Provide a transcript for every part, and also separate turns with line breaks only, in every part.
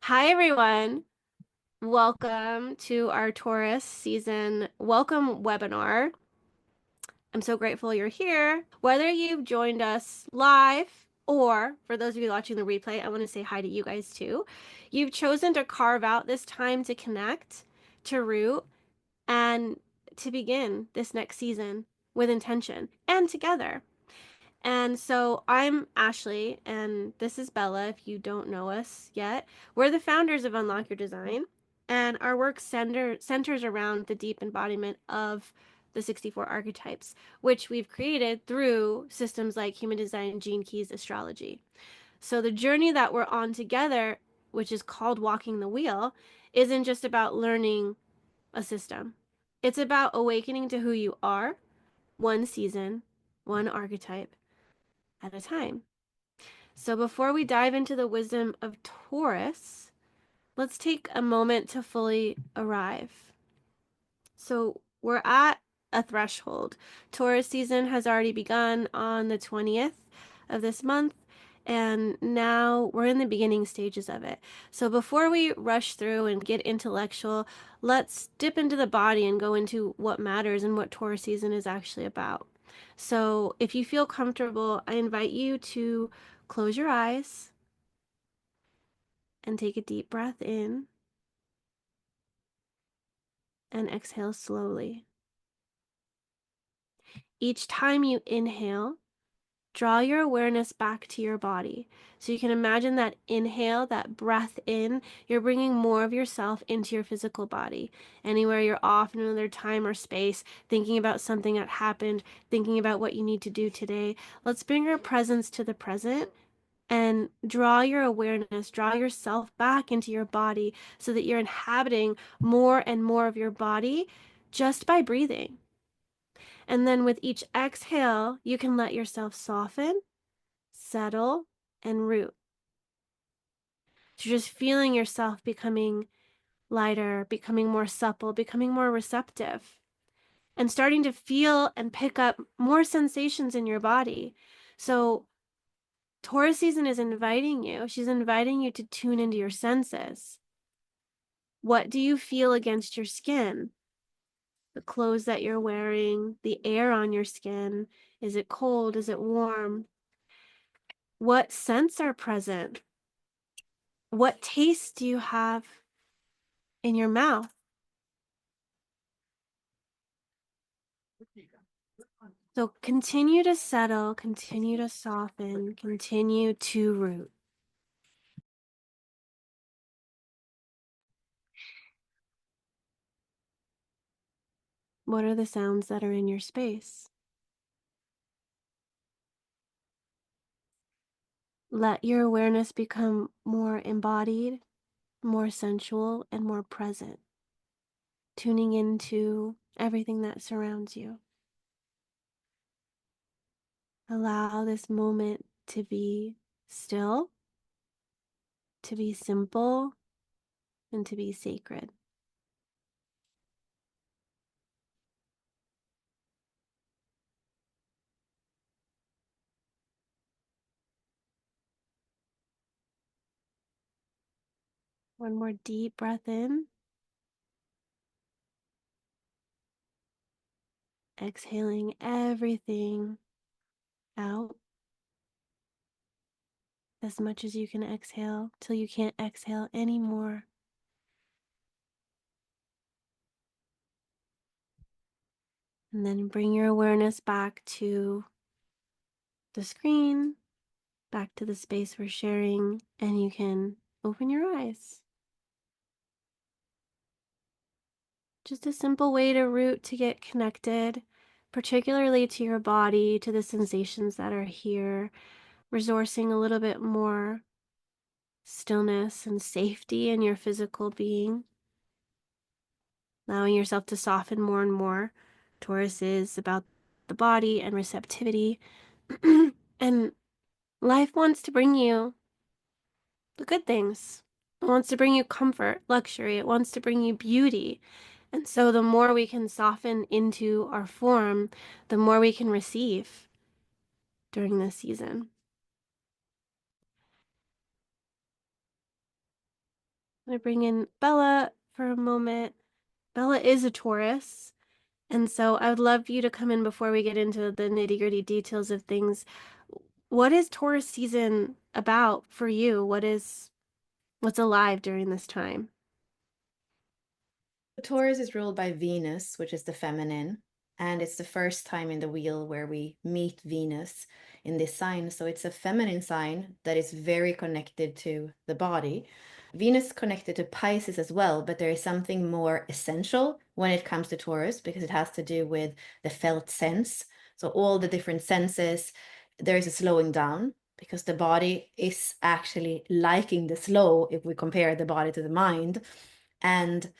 Hi, everyone. Welcome to our Taurus season welcome webinar. I'm so grateful you're here. Whether you've joined us live or for those of you watching the replay, I want to say hi to you guys too. You've chosen to carve out this time to connect, to root, and to begin this next season with intention and together. And so I'm Ashley, and this is Bella, if you don't know us yet. We're the founders of Unlock Your Design, and our work centers around the deep embodiment of the 64 archetypes, which we've created through systems like Human Design, Gene Keys, astrology. So the journey that we're on together, which is called Walking the Wheel, isn't just about learning a system. It's about awakening to who you are, one season, one archetype at a time. So before we dive into the wisdom of Taurus, let's take a moment to fully arrive. So we're at a threshold. Taurus season has already begun on the 20th of this month, and now we're in the beginning stages of it. So before we rush through and get intellectual, let's dip into the body and go into what matters and what Taurus season is actually about. So if you feel comfortable, I invite you to close your eyes and take a deep breath in and exhale slowly. Each time you inhale, draw your awareness back to your body. So you can imagine that inhale, that breath in, you're bringing more of yourself into your physical body. Anywhere you're off in another time or space, thinking about something that happened, thinking about what you need to do today, let's bring our presence to the present and draw your awareness, draw yourself back into your body so that you're inhabiting more and more of your body just by breathing. And then with each exhale, you can let yourself soften, settle, and root. So just feeling yourself becoming lighter, becoming more supple, becoming more receptive, and starting to feel and pick up more sensations in your body. So Taurus season is inviting you. She's inviting you to tune into your senses. What do you feel against your skin? The clothes that you're wearing, the air on your skin. Is it cold? Is it warm? What scents are present? What tastes do you have in your mouth? So continue to settle, continue to soften, continue to root. What are the sounds that are in your space? Let your awareness become more embodied, more sensual, and more present, tuning into everything that surrounds you. Allow this moment to be still, to be simple, and to be sacred. One more deep breath in, exhaling everything out as much as you can exhale till you can't exhale anymore. And then bring your awareness back to the screen, back to the space we're sharing, and you can open your eyes. Just a simple way to root to get connected, particularly to your body, to the sensations that are here, resourcing a little bit more stillness and safety in your physical being, allowing yourself to soften more and more. Taurus is about the body and receptivity. And life wants to bring you the good things. It wants to bring you comfort, luxury. It wants to bring you beauty. And so the more we can soften into our form, the more we can receive during this season. I bring in Bella for a moment. Bella is a Taurus. And so I would love you to come in before we get into the nitty-gritty details of things. What is Taurus season about for you? What's alive during this time?
Taurus is ruled by Venus, which is the feminine, and it's the first time in the wheel where we meet Venus in this sign. So it's a feminine sign that is very connected to the body. Venus connected to Pisces as well, but there is something more essential when it comes to Taurus because it has to do with the felt sense. So all the different senses, there is a slowing down because the body is actually liking the slow if we compare the body to the mind. And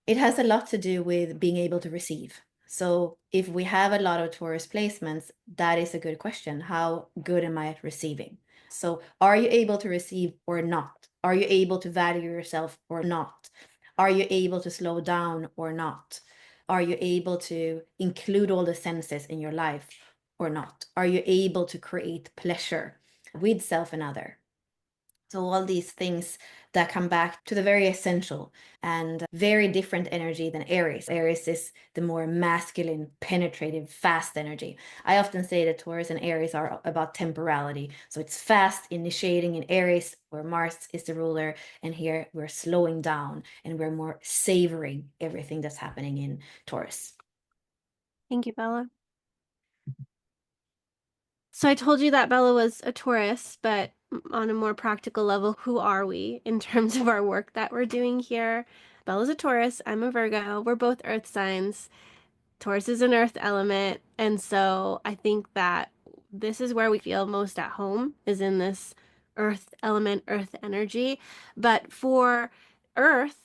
it has a lot to do with being able to receive. So if we have a lot of Taurus placements, that is a good question. How good am I at receiving? So are you able to receive or not? Are you able to value yourself or not? Are you able to slow down or not? Are you able to include all the senses in your life or not? Are you able to create pleasure with self and other? So all these things that come back to the very essential and very different energy than Aries. Aries is the more masculine, penetrative, fast energy. I often say that Taurus and Aries are about temporality. So it's fast initiating in Aries, where Mars is the ruler, and here we're slowing down and we're more savoring everything that's happening in Taurus.
Thank you, Bella. So I told you that Bella was a Taurus, but on a more practical level, who are we in terms of our work that we're doing here? Bella's a Taurus, I'm a Virgo. We're both earth signs. Taurus is an earth element. And so I think that this is where we feel most at home, is in this earth element, earth energy. But for earth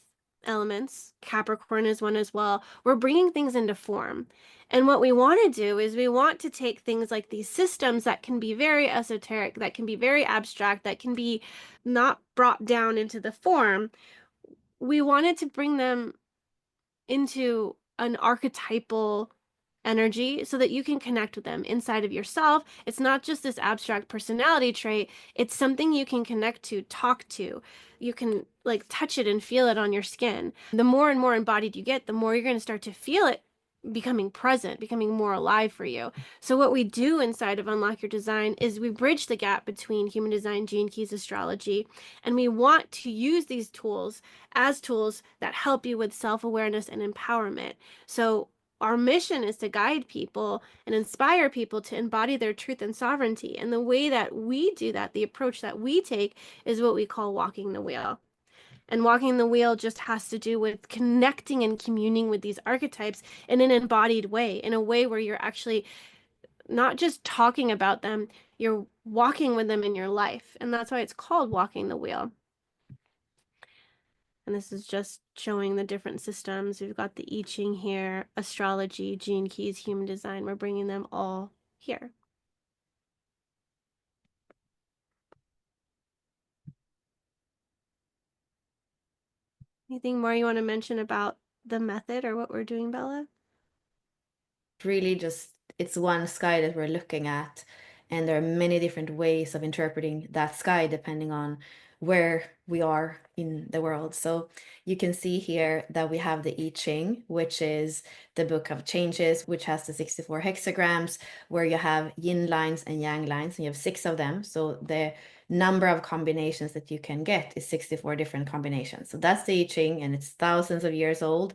elements, Capricorn is one as well, we're bringing things into form. And what we want to do is we want to take things like these systems that can be very esoteric, that can be very abstract, that can be not brought down into the form. We wanted to bring them into an archetypal energy so that you can connect with them inside of yourself. It's not just this abstract personality trait, it's something you can connect to, talk to. You can like touch it and feel it on your skin. The more and more embodied you get, the more you're going to start to feel it becoming present, becoming more alive for you. So what we do inside of Unlock Your Design is we bridge the gap between human design, gene keys, astrology, and we want to use these tools as tools that help you with self-awareness and empowerment. So our mission is to guide people and inspire people to embody their truth and sovereignty. And the way that we do that, the approach that we take, is what we call walking the wheel. And walking the wheel just has to do with connecting and communing with these archetypes in an embodied way, in a way where you're actually not just talking about them, you're walking with them in your life. And that's why it's called walking the wheel. And this is just showing the different systems. We've got the I Ching here, astrology, gene keys, human design. We're bringing them all here. Anything more you want to mention about the method or what we're doing, Bella?
Really just it's one sky that we're looking at, and there are many different ways of interpreting that sky depending on where we are in the world. So you can see here that we have the I Ching, which is the book of changes, which has the 64 hexagrams where you have yin lines and yang lines, and you have six of them. So the number of combinations that you can get is 64 different combinations. So that's the I Ching, and it's thousands of years old,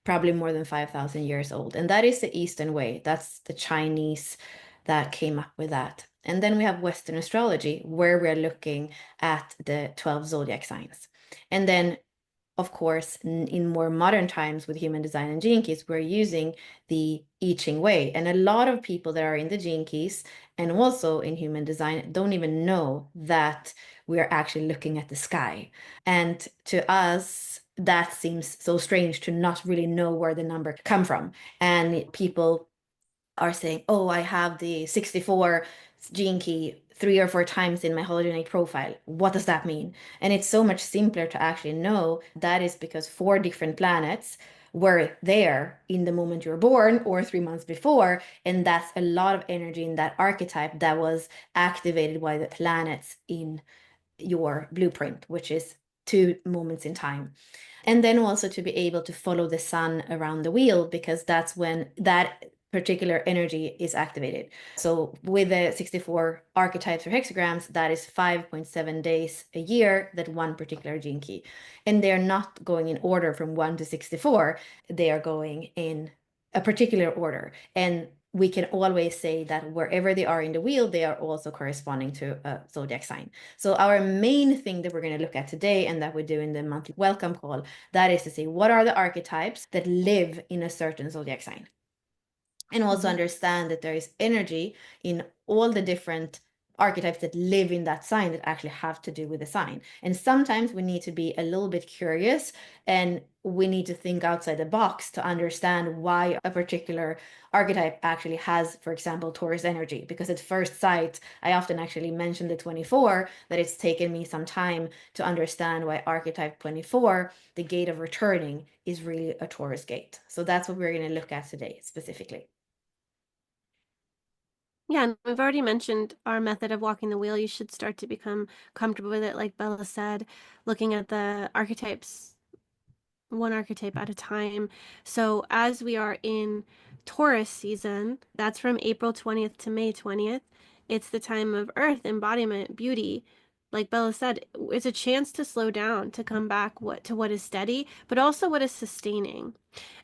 probably more than 5,000 years old. And that is the Eastern way. That's the Chinese that came up with that. And then we have Western astrology, where we're looking at the 12 zodiac signs. And then, of course, in more modern times with human design and gene keys, we're using the I Ching way. And a lot of people that are in the gene keys and also in human design don't even know that we are actually looking at the sky. And to us, that seems so strange to not really know where the number come from. And people are saying, oh, I have the 64 gene key 3 or 4 times in my hologenetic profile. What does that mean? And it's so much simpler to actually know that is because 4 different planets were there in the moment you were born or 3 months before. And that's a lot of energy in that archetype that was activated by the planets in your blueprint, which is two moments in time. And then also to be able to follow the sun around the wheel, because that's when that particular energy is activated. So with the 64 archetypes or hexagrams, that is 5.7 days a year that one particular gene key. And they're not going in order from 1 to 64, they are going in a particular order. And we can always say that wherever they are in the wheel, they are also corresponding to a zodiac sign. So our main thing that we're going to look at today, and that we do in the monthly welcome call, that is to say, what are the archetypes that live in a certain zodiac sign? And also understand that there is energy in all the different archetypes that live in that sign that actually have to do with the sign. And sometimes we need to be a little bit curious, and we need to think outside the box to understand why a particular archetype actually has, for example, Taurus energy. Because at first sight, I often actually mention the 24, that it's taken me some time to understand why archetype 24, the gate of returning, is really a Taurus gate. So that's what we're going to look at today specifically.
Yeah, and we've already mentioned our method of walking the wheel. You should start to become comfortable with it, like Bella said, looking at the archetypes, one archetype at a time. So as we are in Taurus season, that's from April 20th to May 20th. It's the time of earth, embodiment, beauty. Like Bella said, it's a chance to slow down, to come back to what is steady, but also what is sustaining.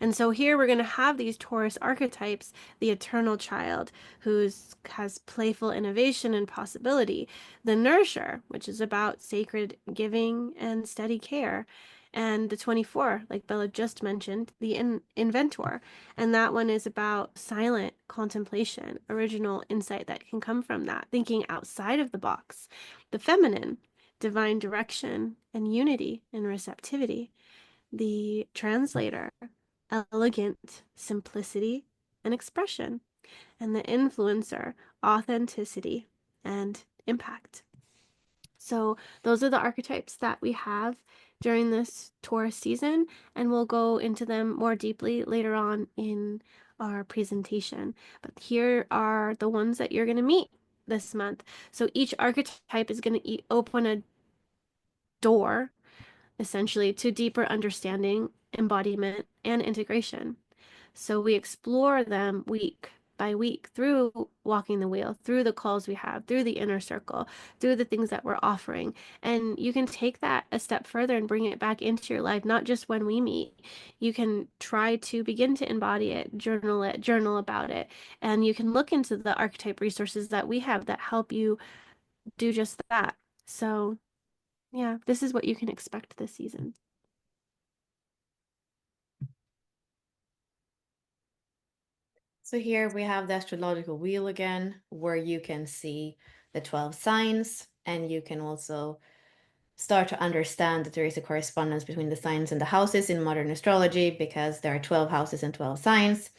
And so here we're going to have these Taurus archetypes, the eternal child who has playful innovation and possibility, the nourisher, which is about sacred giving and steady care, and the 24, like Bella just mentioned, the inventor. And that one is about silent contemplation, original insight that can come from that, thinking outside of the box. The feminine, divine direction and unity and receptivity. The translator, elegant simplicity and expression. And the influencer, authenticity and impact. So those are the archetypes that we have during this Taurus season, and we'll go into them more deeply later on in our presentation. But here are the ones that you're going to meet this month. So each archetype is going to open a door, essentially, to deeper understanding, embodiment, and integration. So we explore them week by week through walking the wheel, through the calls we have, through the inner circle, through the things that we're offering. And you can take that a step further and bring it back into your life, not just when we meet. You can try to begin to embody it, journal about it. And you can look into the archetype resources that we have that help you do just that. So, yeah, this is what you can expect this season.
So here we have the astrological wheel again, where you can see the 12 signs, and you can also start to understand that there is a correspondence between the signs and the houses in modern astrology, because there are 12 houses and 12 signs.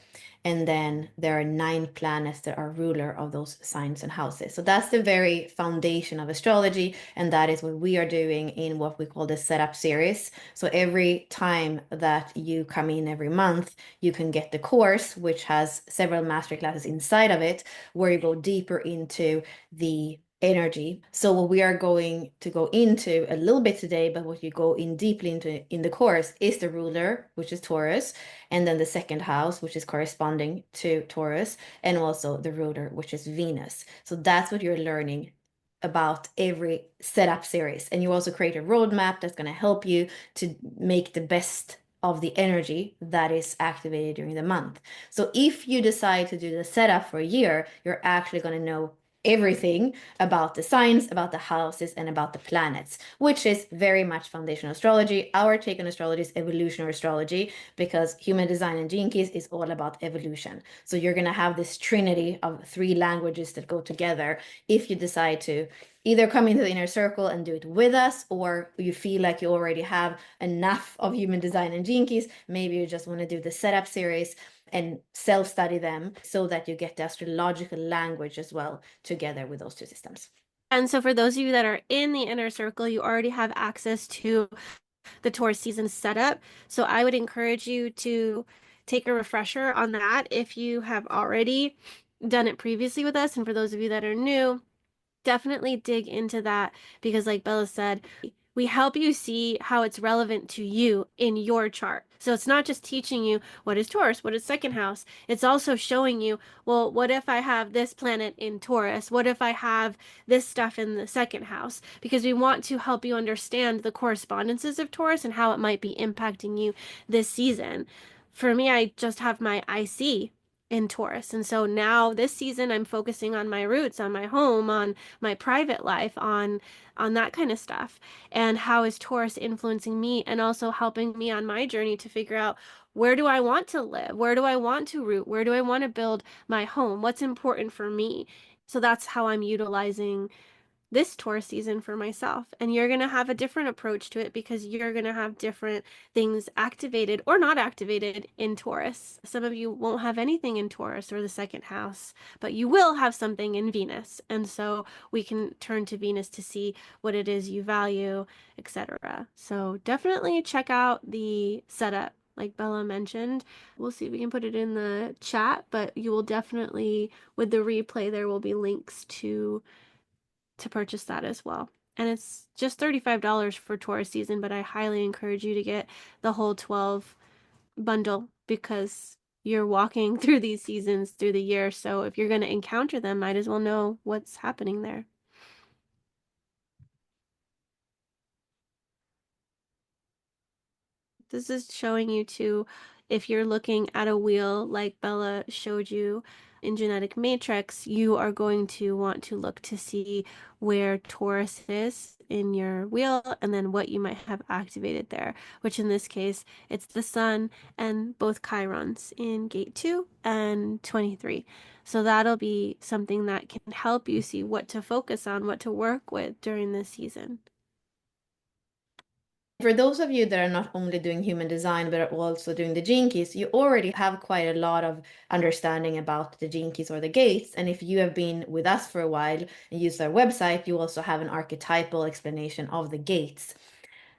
And then there are 9 planets that are ruler of those signs and houses. So that's the very foundation of astrology. And that is what we are doing in what we call the setup series. So every time that you come in every month, you can get the course, which has several master classes inside of it, where you go deeper into the energy. So what we are going to go into a little bit today, but what you go in deeply into in the course, is the ruler, which is Taurus, and then the second house, which is corresponding to Taurus, and also the ruler, which is Venus. So that's what you're learning about every setup series. And you also create a roadmap that's going to help you to make the best of the energy that is activated during the month. So if you decide to do the setup for a year, you're actually going to know everything about the signs, about the houses, and about the planets, which is very much foundational astrology. Our take on astrology is evolutionary astrology, because human design and gene keys is all about evolution. So you're going to have this trinity of 3 languages that go together if you decide to either come into the inner circle and do it with us, or you feel like you already have enough of human design and gene keys. Maybe you just want to do the setup series and self-study them, so that you get the astrological language as well together with those 2 systems.
And so for those of you that are in the inner circle, you already have access to the Taurus season setup. So I would encourage you to take a refresher on that if you have already done it previously with us. And for those of you that are new, definitely dig into that, because like Bella said, We help you see how it's relevant to you in your chart. So it's not just teaching you what is Taurus, what is second house. It's also showing you, well, what if I have this planet in Taurus? What if I have this stuff in the second house? Because we want to help you understand the correspondences of Taurus and how it might be impacting you this season. For me, I just have my IC in Taurus. And so now this season I'm focusing on my roots, on my home, on my private life, on that kind of stuff. And how is Taurus influencing me and also helping me on my journey to figure out where do I want to live? Where do I want to root? Where do I want to build my home? What's important for me? So that's how I'm utilizing this Taurus season for myself. And you're going to have a different approach to it because you're going to have different things activated or not activated in Taurus. Some of you won't have anything in Taurus or the second house, but you will have something in Venus. And so we can turn to Venus to see what it is you value, etc. So definitely check out the setup. Like Bella mentioned, we'll see if we can put it in the chat, but you will definitely, with the replay, there will be links to purchase that as well. And it's just $35 for Taurus season, but I highly encourage you to get the whole 12 bundle because you're walking through these seasons through the year. So if you're going to encounter them, might as well know what's happening there. This is showing you too, if you're looking at a wheel like Bella showed you in Genetic Matrix, you are going to want to look to see where Taurus is in your wheel and then what you might have activated there, which in this case, it's the sun and both chirons in gate 2 and 23. So that'll be something that can help you see what to focus on, what to work with during this season.
For those of you that are not only doing human design, but are also doing the gene keys, you already have quite a lot of understanding about the gene keys or the gates. And if you have been with us for a while and used our website, you also have an archetypal explanation of the gates.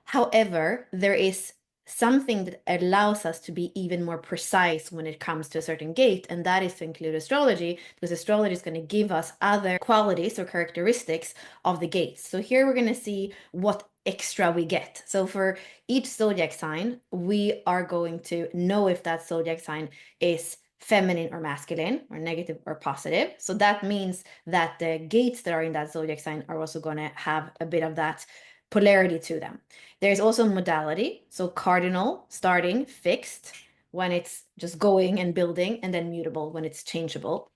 However, there is something that allows us to be even more precise when it comes to a certain gate, and that is to include astrology, because astrology is going to give us other qualities or characteristics of the gates. So here we're going to see what extra we get. So for each zodiac sign, we are going to know if that zodiac sign is feminine or masculine, or negative or positive. So that means that the gates that are in that zodiac sign are also going to have a bit of that polarity to them. There's also modality, so cardinal, starting, fixed, when it's just going and building, and then mutable when it's changeable.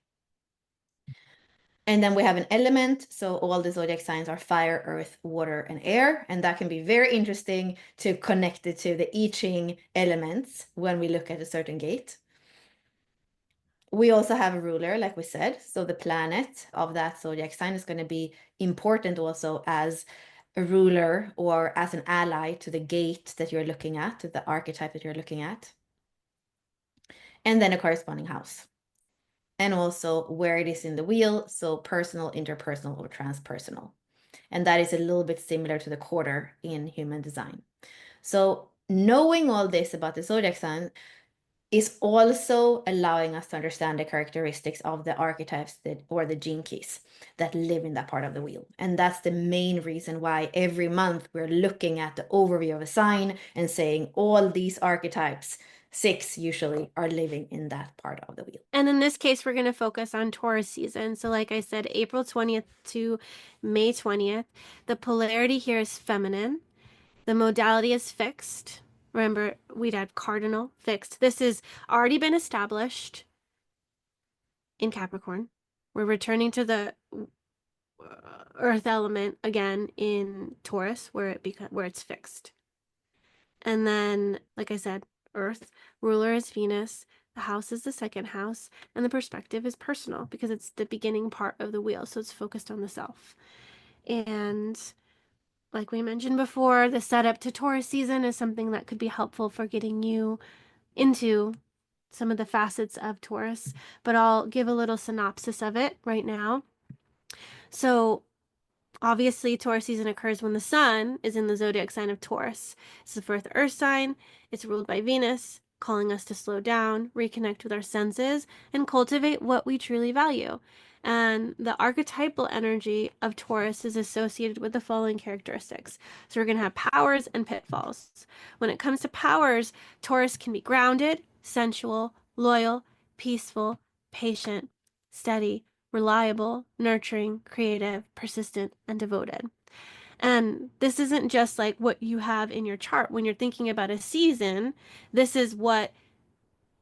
And then we have an element, so all the zodiac signs are fire, earth, water, and air, and that can be very interesting to connect it to the I Ching elements when we look at a certain gate. We also have a ruler, like we said, so the planet of that zodiac sign is going to be important also as a ruler or as an ally to the gate that you're looking at, to the archetype that you're looking at. And then a corresponding house. And also where it is in the wheel, so personal, interpersonal, or transpersonal. And that is a little bit similar to the quarter in human design. So knowing all this about the zodiac sign is also allowing us to understand the characteristics of the archetypes that, or the gene keys that live in that part of the wheel. And that's the main reason why every month we're looking at the overview of a sign and saying all these archetypes, 6 usually, are living in that part of the wheel.
And in this case, we're going to focus on Taurus season. So like I said, April 20th to May 20th. The polarity here is feminine. The modality is fixed. Remember, we'd had cardinal, fixed. This has already been established in Capricorn. We're returning to the earth element again in Taurus where it's fixed. And then, like I said, earth, ruler is Venus, the house is the second house, and the perspective is personal because it's the beginning part of the wheel, so it's focused on the self. And like we mentioned before, the setup to Taurus season is something that could be helpful for getting you into some of the facets of Taurus, but I'll give a little synopsis of it right now. So, obviously, Taurus season occurs when the sun is in the zodiac sign of Taurus. It's the fourth earth sign, it's ruled by Venus, calling us to slow down, reconnect with our senses, and cultivate what we truly value. And the archetypal energy of Taurus is associated with the following characteristics. So we're going to have powers and pitfalls. When it comes to powers, Taurus can be grounded, sensual, loyal, peaceful, patient, steady, reliable, nurturing, creative, persistent, and devoted. And this isn't just like what you have in your chart. When you're thinking about a season, this is what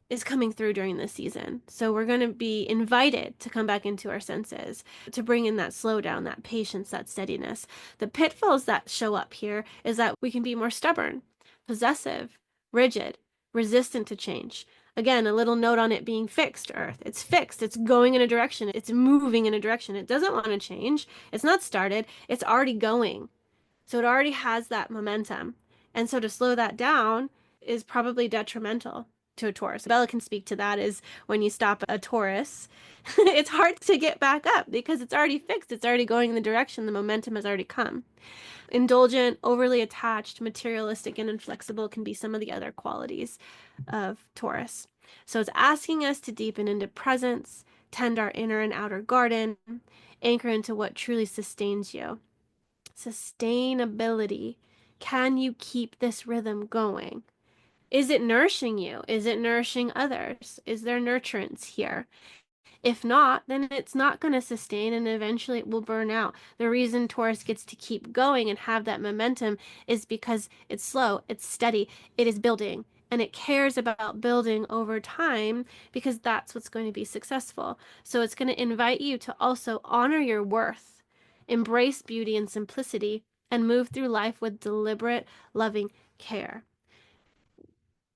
is coming through during this season. So we're going to be invited to come back into our senses, to bring in that slowdown, that patience, that steadiness. The pitfalls that show up here is that we can be more stubborn, possessive, rigid, resistant to change. Again, a little note on it being fixed, Earth. It's fixed. It's going in a direction. It's moving in a direction. It doesn't want to change. It's not started. It's already going. So it already has that momentum. And so to slow that down is probably detrimental to a Taurus. Bella can speak to that, is when you stop a Taurus, it's hard to get back up because it's already fixed. It's already going in the direction. The momentum has already come. Indulgent, overly attached, materialistic, and inflexible can be some of the other qualities of Taurus. So it's asking us to deepen into presence, tend our inner and outer garden, anchor into what truly sustains you. Sustainability. Can you keep this rhythm going? Is it nourishing you? Is it nourishing others? Is there nurturance here? If not, then it's not going to sustain and eventually it will burn out. The reason Taurus gets to keep going and have that momentum is because it's slow, it's steady, it is building, and it cares about building over time because that's what's going to be successful. So it's going to invite you to also honor your worth, embrace beauty and simplicity, and move through life with deliberate, loving care.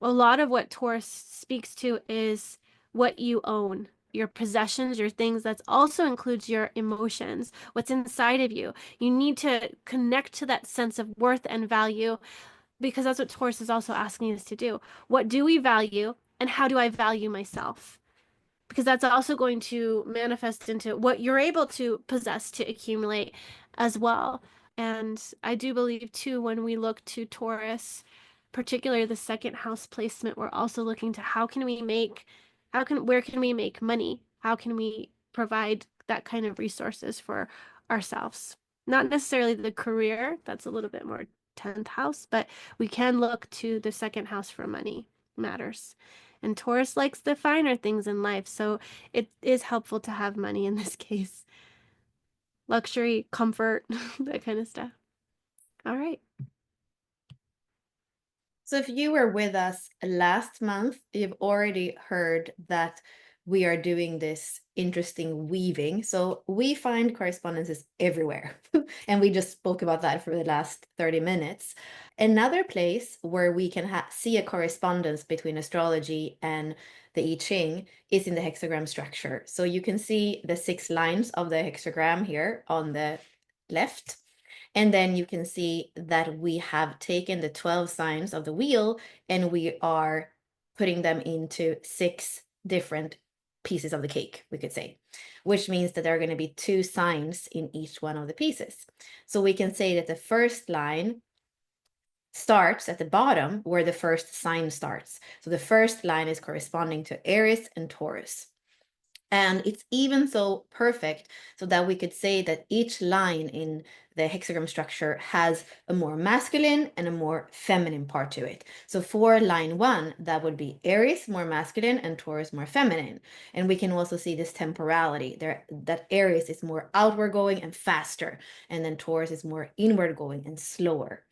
A lot of what Taurus speaks to is what you own, your possessions, your things. That also includes your emotions, what's inside of you. You need to connect to that sense of worth and value because that's what Taurus is also asking us to do. What do we value, and how do I value myself? Because that's also going to manifest into what you're able to possess, to accumulate as well. And I do believe too, when we look to Taurus, particularly the second house placement, we're also looking to where can we make money? How can we provide that kind of resources for ourselves? Not necessarily the career, that's a little bit more 10th house, but we can look to the second house for money matters. And Taurus likes the finer things in life, so it is helpful to have money in this case. Luxury, comfort, that kind of stuff. All right.
So if you were with us last month, you've already heard that we are doing this interesting weaving. So we find correspondences everywhere. And we just spoke about that for the last 30 minutes. Another place where we can see a correspondence between astrology and the I Ching is in the hexagram structure. So you can see the 6 lines of the hexagram here on the left. And then you can see that we have taken the 12 signs of the wheel and we are putting them into 6 different pieces of the cake, we could say, which means that there are going to be 2 signs in each one of the pieces. So we can say that the first line starts at the bottom where the first sign starts. So the first line is corresponding to Aries and Taurus. And it's even so perfect so that we could say that each line in the hexagram structure has a more masculine and a more feminine part to it. So for line 1, that would be Aries more masculine and Taurus more feminine. And we can also see this temporality there, that Aries is more outward going and faster, and then Taurus is more inward going and slower.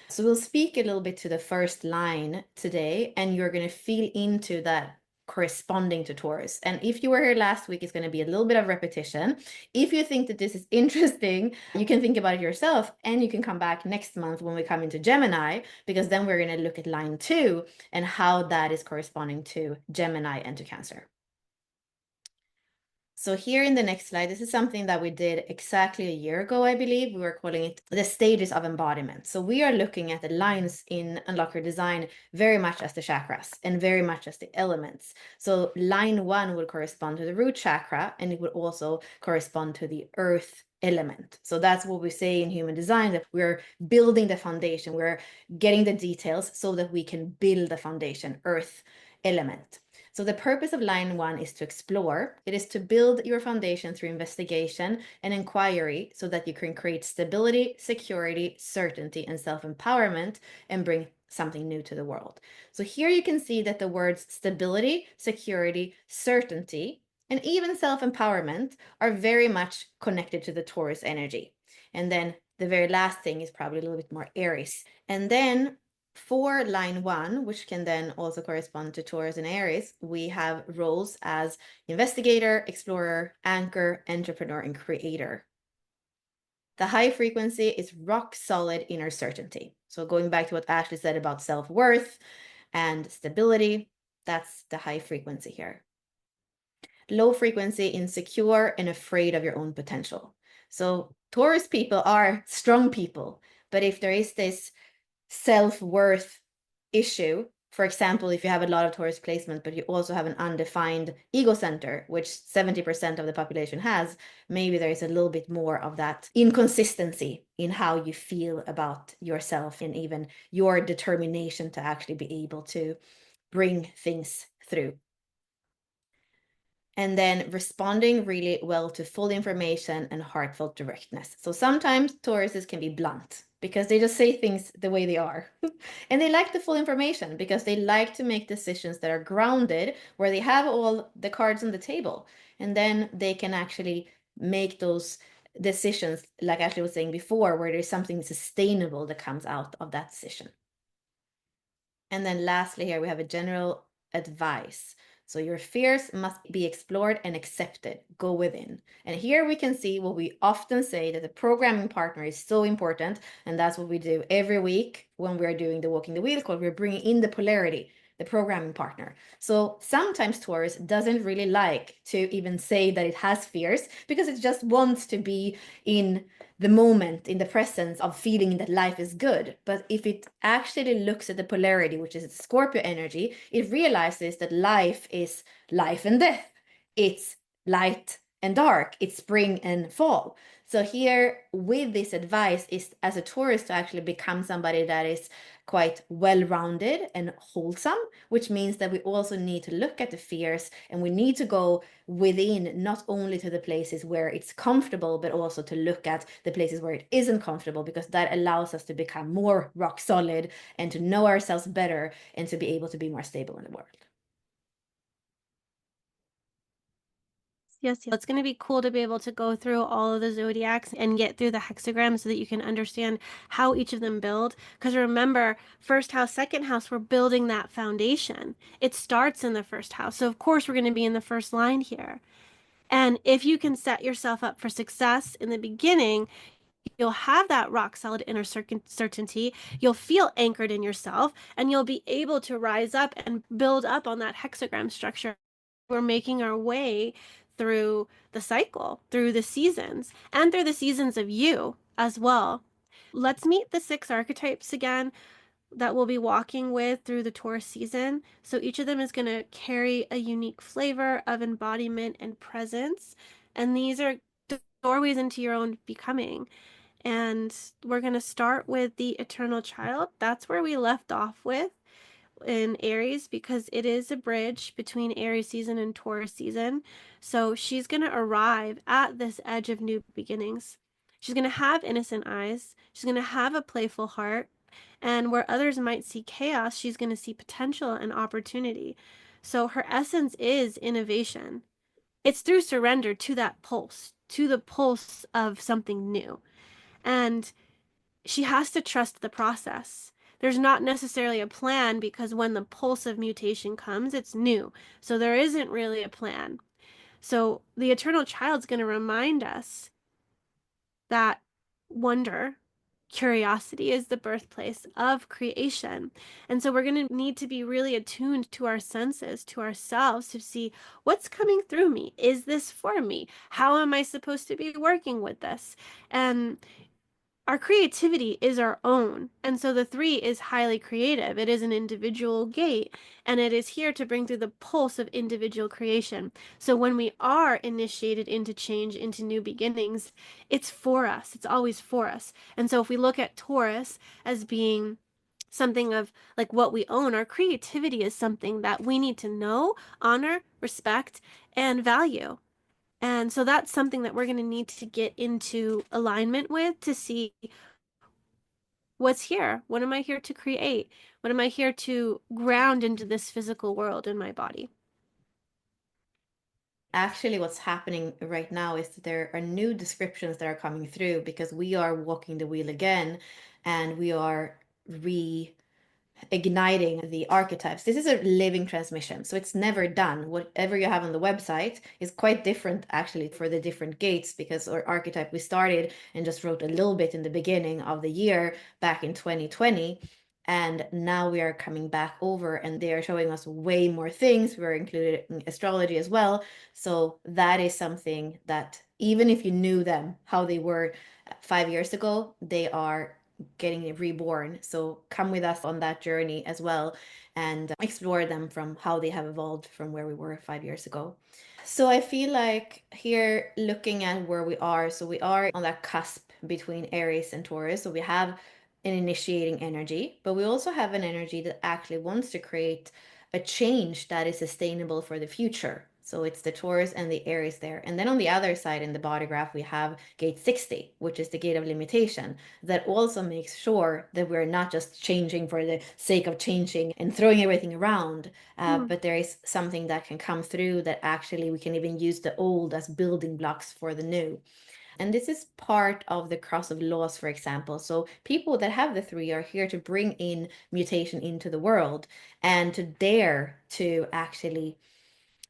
So we'll speak a little bit to the first line today, and you're going to feel into that corresponding to Taurus. And if you were here last week, it's going to be a little bit of repetition. If you think that this is interesting, you can think about it yourself, and you can come back next month when we come into Gemini, because then we're going to look at line 2 and how that is corresponding to Gemini and to Cancer. So here in the next slide, this is something that we did exactly a year ago, I believe. We were calling it the stages of embodiment. So we are looking at the lines in Unlock Your Design very much as the chakras and very much as the elements. So line 1 would correspond to the root chakra, and it would also correspond to the earth element. So that's what we say in human design, that we're building the foundation, we're getting the details so that we can build the foundation, earth element. So the purpose of line one is to explore. It is to build your foundation through investigation and inquiry so that you can create stability, security, certainty, and self-empowerment and bring something new to the world. So here you can see that the words stability, security, certainty, and even self-empowerment are very much connected to the Taurus energy. And then the very last thing is probably a little bit more Aries. And then for line one, which can then also correspond to Taurus and Aries, we have roles as investigator, explorer, anchor, entrepreneur, and creator. The high frequency is rock solid inner certainty. So going back to what Ashley said about self-worth and stability, that's the high frequency here. Low frequency, insecure and afraid of your own potential. So Taurus people are strong people, but if there is this self-worth issue, for example, if you have a lot of Taurus placement, but you also have an undefined ego center, which 70% of the population has, maybe there is a little bit more of that inconsistency in how you feel about yourself and even your determination to actually be able to bring things through. And then responding really well to full information and heartfelt directness. So sometimes Tauruses can be blunt because they just say things the way they are. And they like the full information because they like to make decisions that are grounded, where they have all the cards on the table. And then they can actually make those decisions, like Ashley was saying before, where there's something sustainable that comes out of that decision. And then lastly, here we have a general advice. So your fears must be explored and accepted. Go within. And here we can see what we often say, that the programming partner is so important. And that's what we do every week when we're doing the walking the wheel call. We're bringing in the polarity, the programming partner. So sometimes Taurus doesn't really like to even say that it has fears because it just wants to be in the moment, in the presence of feeling that life is good. But if it actually looks at the polarity, which is the Scorpio energy, it realizes that life is life and death. It's light and dark. It's spring and fall. So here with this advice is, as a Taurus, to actually become somebody that is quite well-rounded and wholesome, which means that we also need to look at the fears and we need to go within, not only to the places where it's comfortable, but also to look at the places where it isn't comfortable, because that allows us to become more rock solid and to know ourselves better and to be able to be more stable in the world.
Yes, yes. It's going to be cool to be able to go through all of the zodiacs and get through the hexagram so that you can understand how each of them build. Because remember, first house, second house, we're building that foundation. It starts in the first house. So, of course, we're going to be in the first line here. And if you can set yourself up for success in the beginning, you'll have that rock solid inner certainty. You'll feel anchored in yourself, and you'll be able to rise up and build up on that hexagram structure. We're making our way through the cycle, through the seasons, and through the seasons of you as well. Let's meet the 6 archetypes again that we'll be walking with through the Taurus season. So each of them is going to carry a unique flavor of embodiment and presence. And these are doorways into your own becoming. And we're going to start with the eternal child. That's where we left off with in Aries, because it is a bridge between Aries season and Taurus season. So she's going to arrive at this edge of new beginnings. She's going to have innocent eyes. She's going to have a playful heart. And where others might see chaos, she's going to see potential and opportunity. So her essence is innovation. It's through surrender to that pulse, to the pulse of something new. And she has to trust the process. There's not necessarily a plan, because when the pulse of mutation comes, it's new. So there isn't really a plan. So the eternal child's going to remind us that wonder, curiosity is the birthplace of creation. And so we're going to need to be really attuned to our senses, to ourselves, to see what's coming through me. Is this for me? How am I supposed to be working with this? And our creativity is our own. And so the 3 is highly creative. It is an individual gate, and it is here to bring through the pulse of individual creation. So when we are initiated into change, into new beginnings, it's for us. It's always for us. And so if we look at Taurus as being something of like what we own. Our creativity is something that we need to know, honor, respect, and value. And so that's something that we're going to need to get into alignment with to see what's here. What am I here to create? What am I here to ground into this physical world in my body?
Actually, what's happening right now is that there are new descriptions that are coming through because we are walking the wheel again and we are igniting the archetypes. This is a living transmission, so it's never done. Whatever you have on the website is quite different actually for the different gates because our archetype we started and just wrote a little bit in the beginning of the year back in 2020. And now we are coming back over and they are showing us way more things. We're included in astrology as well. So that is something that even if you knew them, how they were 5 years ago, they are getting reborn. So come with us on that journey as well and explore them from how they have evolved from where we were 5 years ago. So I feel like here looking at where we are, so we are on that cusp between Aries and Taurus. So we have an initiating energy, but we also have an energy that actually wants to create a change that is sustainable for the future. So it's the Taurus and the Aries there. And then on the other side in the body graph, we have gate 60, which is the gate of limitation, that also makes sure that we're not just changing for the sake of changing and throwing everything around,
Hmm.
but there is something that can come through that actually we can even use the old as building blocks for the new. And this is part of the cross of laws, for example. So people that have the three are here to bring in mutation into the world and to dare to actually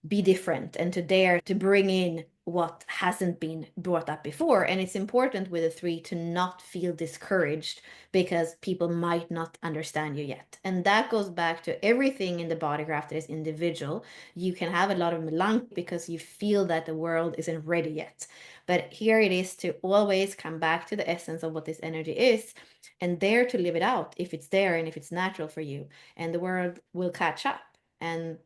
be different and to dare to bring in what hasn't been brought up before. And it's important with a three to not feel discouraged because people might not understand you yet. And that goes back to everything in the body graph that is individual. You can have a lot of melancholy because you feel that the world isn't ready yet. But here it is to always come back to the essence of what this energy is and dare to live it out if it's there and if it's natural for you. And the world will catch up. And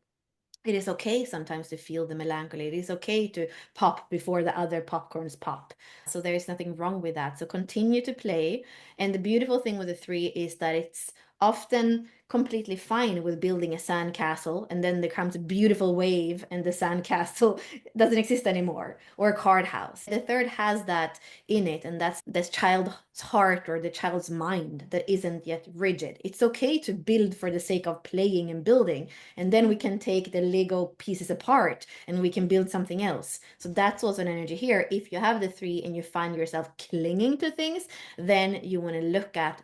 it is okay sometimes to feel the melancholy. It is okay to pop before the other popcorns pop. So there is nothing wrong with that. So continue to play. And the beautiful thing with the three is that it's often completely fine with building a sandcastle and then there comes a beautiful wave and the sandcastle doesn't exist anymore, or a card house. The third has that in it, and that's this child's heart or the child's mind that isn't yet rigid. It's okay to build for the sake of playing and building, and then we can take the Lego pieces apart and we can build something else. So that's also an energy here. If you have the three and you find yourself clinging to things, then you want to look at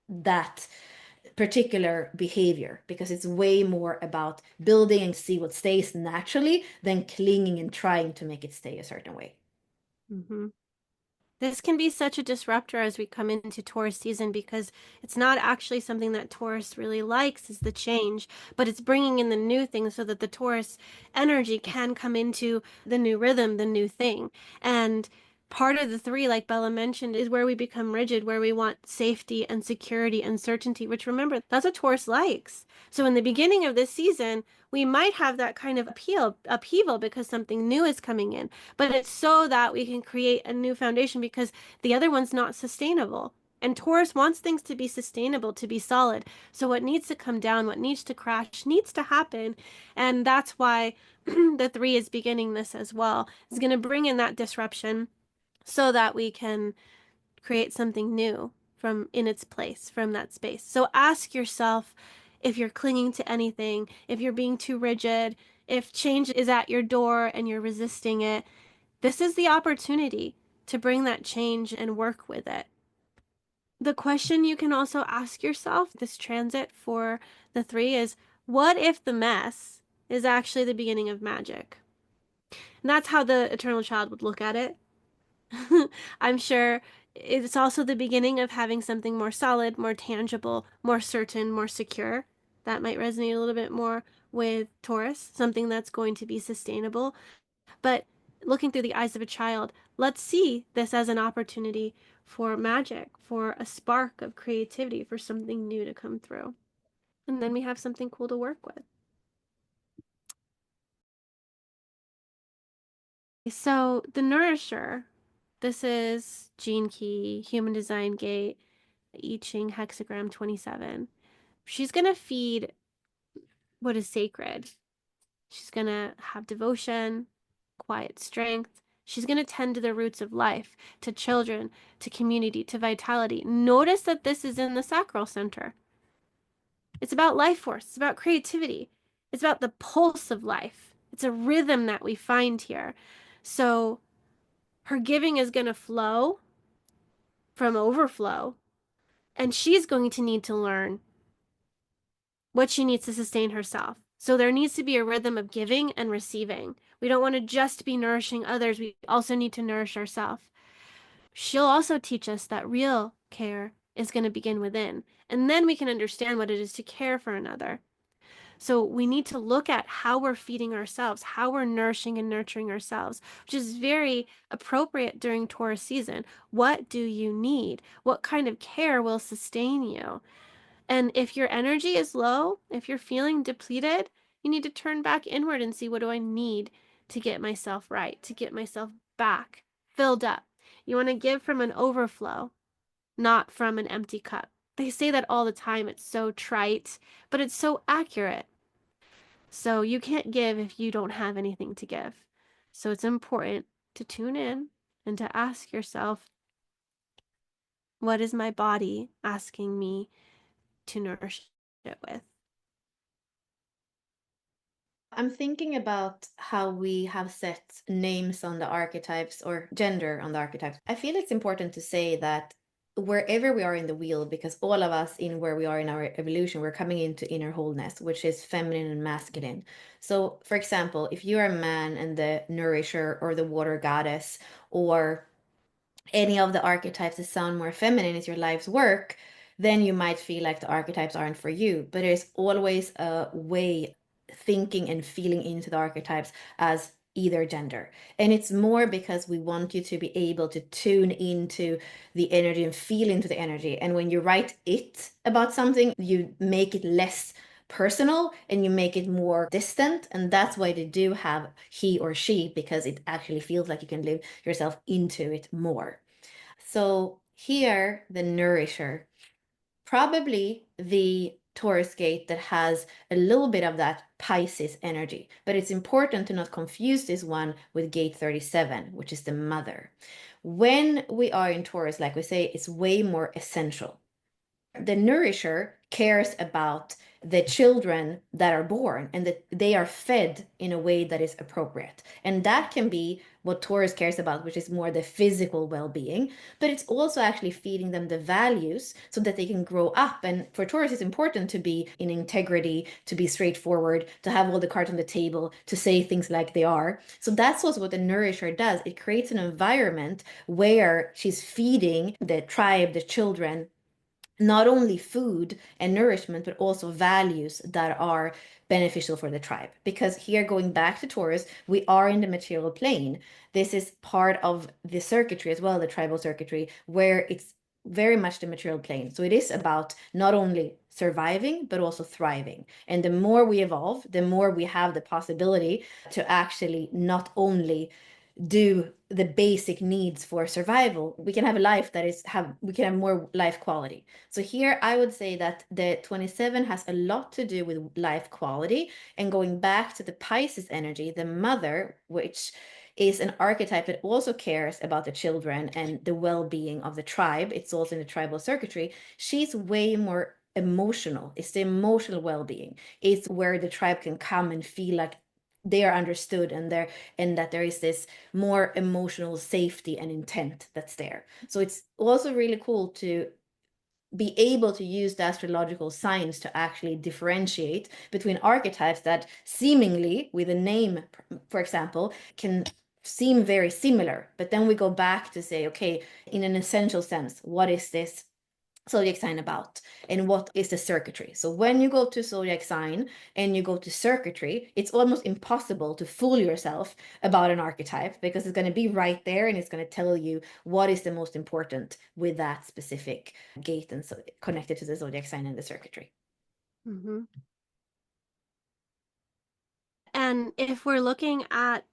that particular behavior because it's way more about building and see what stays naturally than clinging and trying to make it stay a certain way.
Mm-hmm. This can be such a disruptor as we come into Taurus season because it's not actually something that Taurus really likes is the change, but it's bringing in the new thing so that the Taurus energy can come into the new rhythm, the new thing. And part of the three, like Bella mentioned, is where we become rigid, where we want safety and security and certainty, which remember, that's what Taurus likes. So in the beginning of this season, we might have that kind of upheaval because something new is coming in, but it's so that we can create a new foundation because the other one's not sustainable. And Taurus wants things to be sustainable, to be solid. So what needs to come down, what needs to crash, needs to happen. And that's why the three is beginning this as well. It's going to bring in that disruption so that we can create something new from in its place, from that space. So ask yourself if you're clinging to anything, if you're being too rigid, if change is at your door and you're resisting it. This is the opportunity to bring that change and work with it. The question you can also ask yourself this transit for the three is what if the mess is actually the beginning of magic? And that's how the eternal child would look at it. I'm sure it's also the beginning of having something more solid, more tangible, more certain, more secure. That might resonate a little bit more with Taurus, something that's going to be sustainable. But looking through the eyes of a child, let's see this as an opportunity for magic, for a spark of creativity, for something new to come through. And then we have something cool to work with. So, the Nourisher, this is Gene Key, Human Design Gate, I Ching Hexagram 27. She's going to feed what is sacred. She's going to have devotion, quiet strength. She's going to tend to the roots of life, to children, to community, to vitality. Notice that this is in the sacral center. It's about life force, it's about creativity, it's about the pulse of life. It's a rhythm that we find here. So her giving is going to flow from overflow, and she's going to need to learn what she needs to sustain herself. So there needs to be a rhythm of giving and receiving. We don't want to just be nourishing others, we also need to nourish ourselves. She'll also teach us that real care is going to begin within, and then we can understand what it is to care for another. So we need to look at how we're feeding ourselves, how we're nourishing and nurturing ourselves, which is very appropriate during Taurus season. What do you need? What kind of care will sustain you? And if your energy is low, if you're feeling depleted, you need to turn back inward and see, what do I need to get myself right, to get myself back filled up. You want to give from an overflow, not from an empty cup. They say that all the time. It's so trite, but it's so accurate. So you can't give if you don't have anything to give. So it's important to tune in and to ask yourself, what is my body asking me to nourish it with?
I'm thinking about how we have set names on the archetypes or gender on the archetypes. I feel it's important to say that wherever we are in the wheel, because all of us in where we are in our evolution, we're coming into inner wholeness, which is feminine and masculine. So, for example, if you're a man and the nourisher or the water goddess or any of the archetypes that sound more feminine is your life's work, then you might feel like the archetypes aren't for you. But there's always a way thinking and feeling into the archetypes as either gender. And it's more because we want you to be able to tune into the energy and feel into the energy. And when you write it about something, you make it less personal and you make it more distant, and that's why they do have he or she, because it actually feels like you can live yourself into it more. So here the nourisher, probably the Taurus gate that has a little bit of that Pisces energy, but it's important to not confuse this one with gate 37, which is the mother. When we are in Taurus, like we say, it's way more essential. The nourisher cares about the children that are born and that they are fed in a way that is appropriate. And that can be what Taurus cares about, which is more the physical well-being, but it's also actually feeding them the values so that they can grow up. And for Taurus, it's important to be in integrity, to be straightforward, to have all the cards on the table, to say things like they are. So that's also what the nourisher does. It creates an environment where she's feeding the tribe, the children, not only food and nourishment, but also values that are beneficial for the tribe. Because here, going back to Taurus, we are in the material plane. This is part of the circuitry as well, the tribal circuitry, where it's very much the material plane. So it is about not only surviving, but also thriving. And the more we evolve, the more we have the possibility to actually not only do the basic needs for survival, we can have a life that is have we can have more life quality. So here I would say that the 27 has a lot to do with life quality. And going back to the Pisces energy, the mother, which is an archetype that also cares about the children and the well-being of the tribe, it's also in the tribal circuitry, she's way more emotional. It's the emotional well-being. It's where the tribe can come and feel like they are understood, and that there is this more emotional safety and intent that's there. So it's also really cool to be able to use the astrological signs to actually differentiate between archetypes that seemingly, with a name, for example, can seem very similar. But then we go back to say, okay, in an essential sense, what is this zodiac sign about, and what is the circuitry? So when you go to zodiac sign and you go to circuitry, it's almost impossible to fool yourself about an archetype, because it's going to be right there and it's going to tell you what is the most important with that specific gate, and so connected to the zodiac sign and the circuitry.
Mm-hmm. And if we're looking at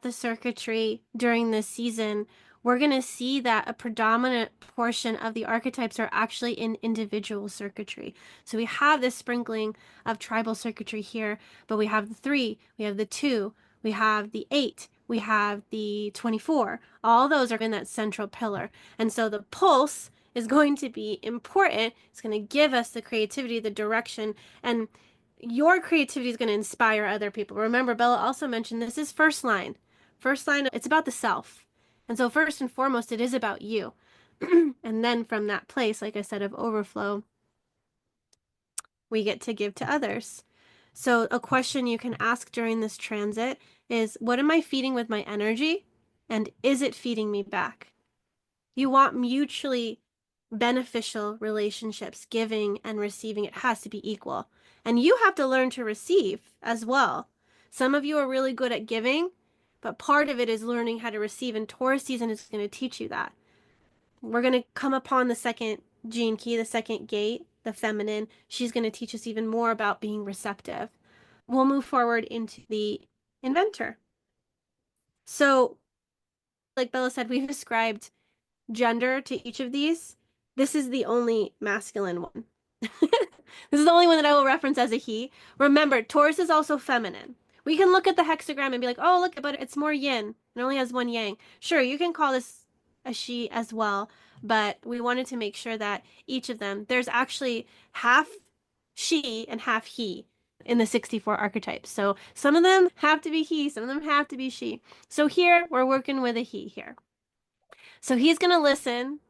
the circuitry during this season, we're going to see that a predominant portion of the archetypes are actually in individual circuitry. So we have this sprinkling of tribal circuitry here, but we have the 3, we have the 2, we have the 8, we have the 24. All those are in that central pillar. And so the pulse is going to be important. It's going to give us the creativity, the direction, and your creativity is going to inspire other people. Remember, Bella also mentioned this is first line. First line, it's about the self. And so, first and foremost, it is about you. And then from that place, like I said, of overflow, we get to give to others. So, a question you can ask during this transit is, what am I feeding with my energy? And is it feeding me back? You want mutually beneficial relationships, giving and receiving. It has to be equal. And you have to learn to receive as well. Some of you are really good at giving, but part of it is learning how to receive. And Taurus season is going to teach you that. We're going to come upon the second gene key, the second gate, the feminine. She's going to teach us even more about being receptive. We'll move forward into the inventor. So, like Bella said, we've described gender to each of these. This is the only masculine one. This is the only one that I will reference as a he. Remember, Taurus is also feminine. We can look at the hexagram and be like, oh, look, but it's more yin. It only has one yang. Sure, you can call this a she as well, but we wanted to make sure that each of them, there's actually half she and half he in the 64 archetypes. So some of them have to be he, some of them have to be she. So here, we're working with a he here. So he's going to listen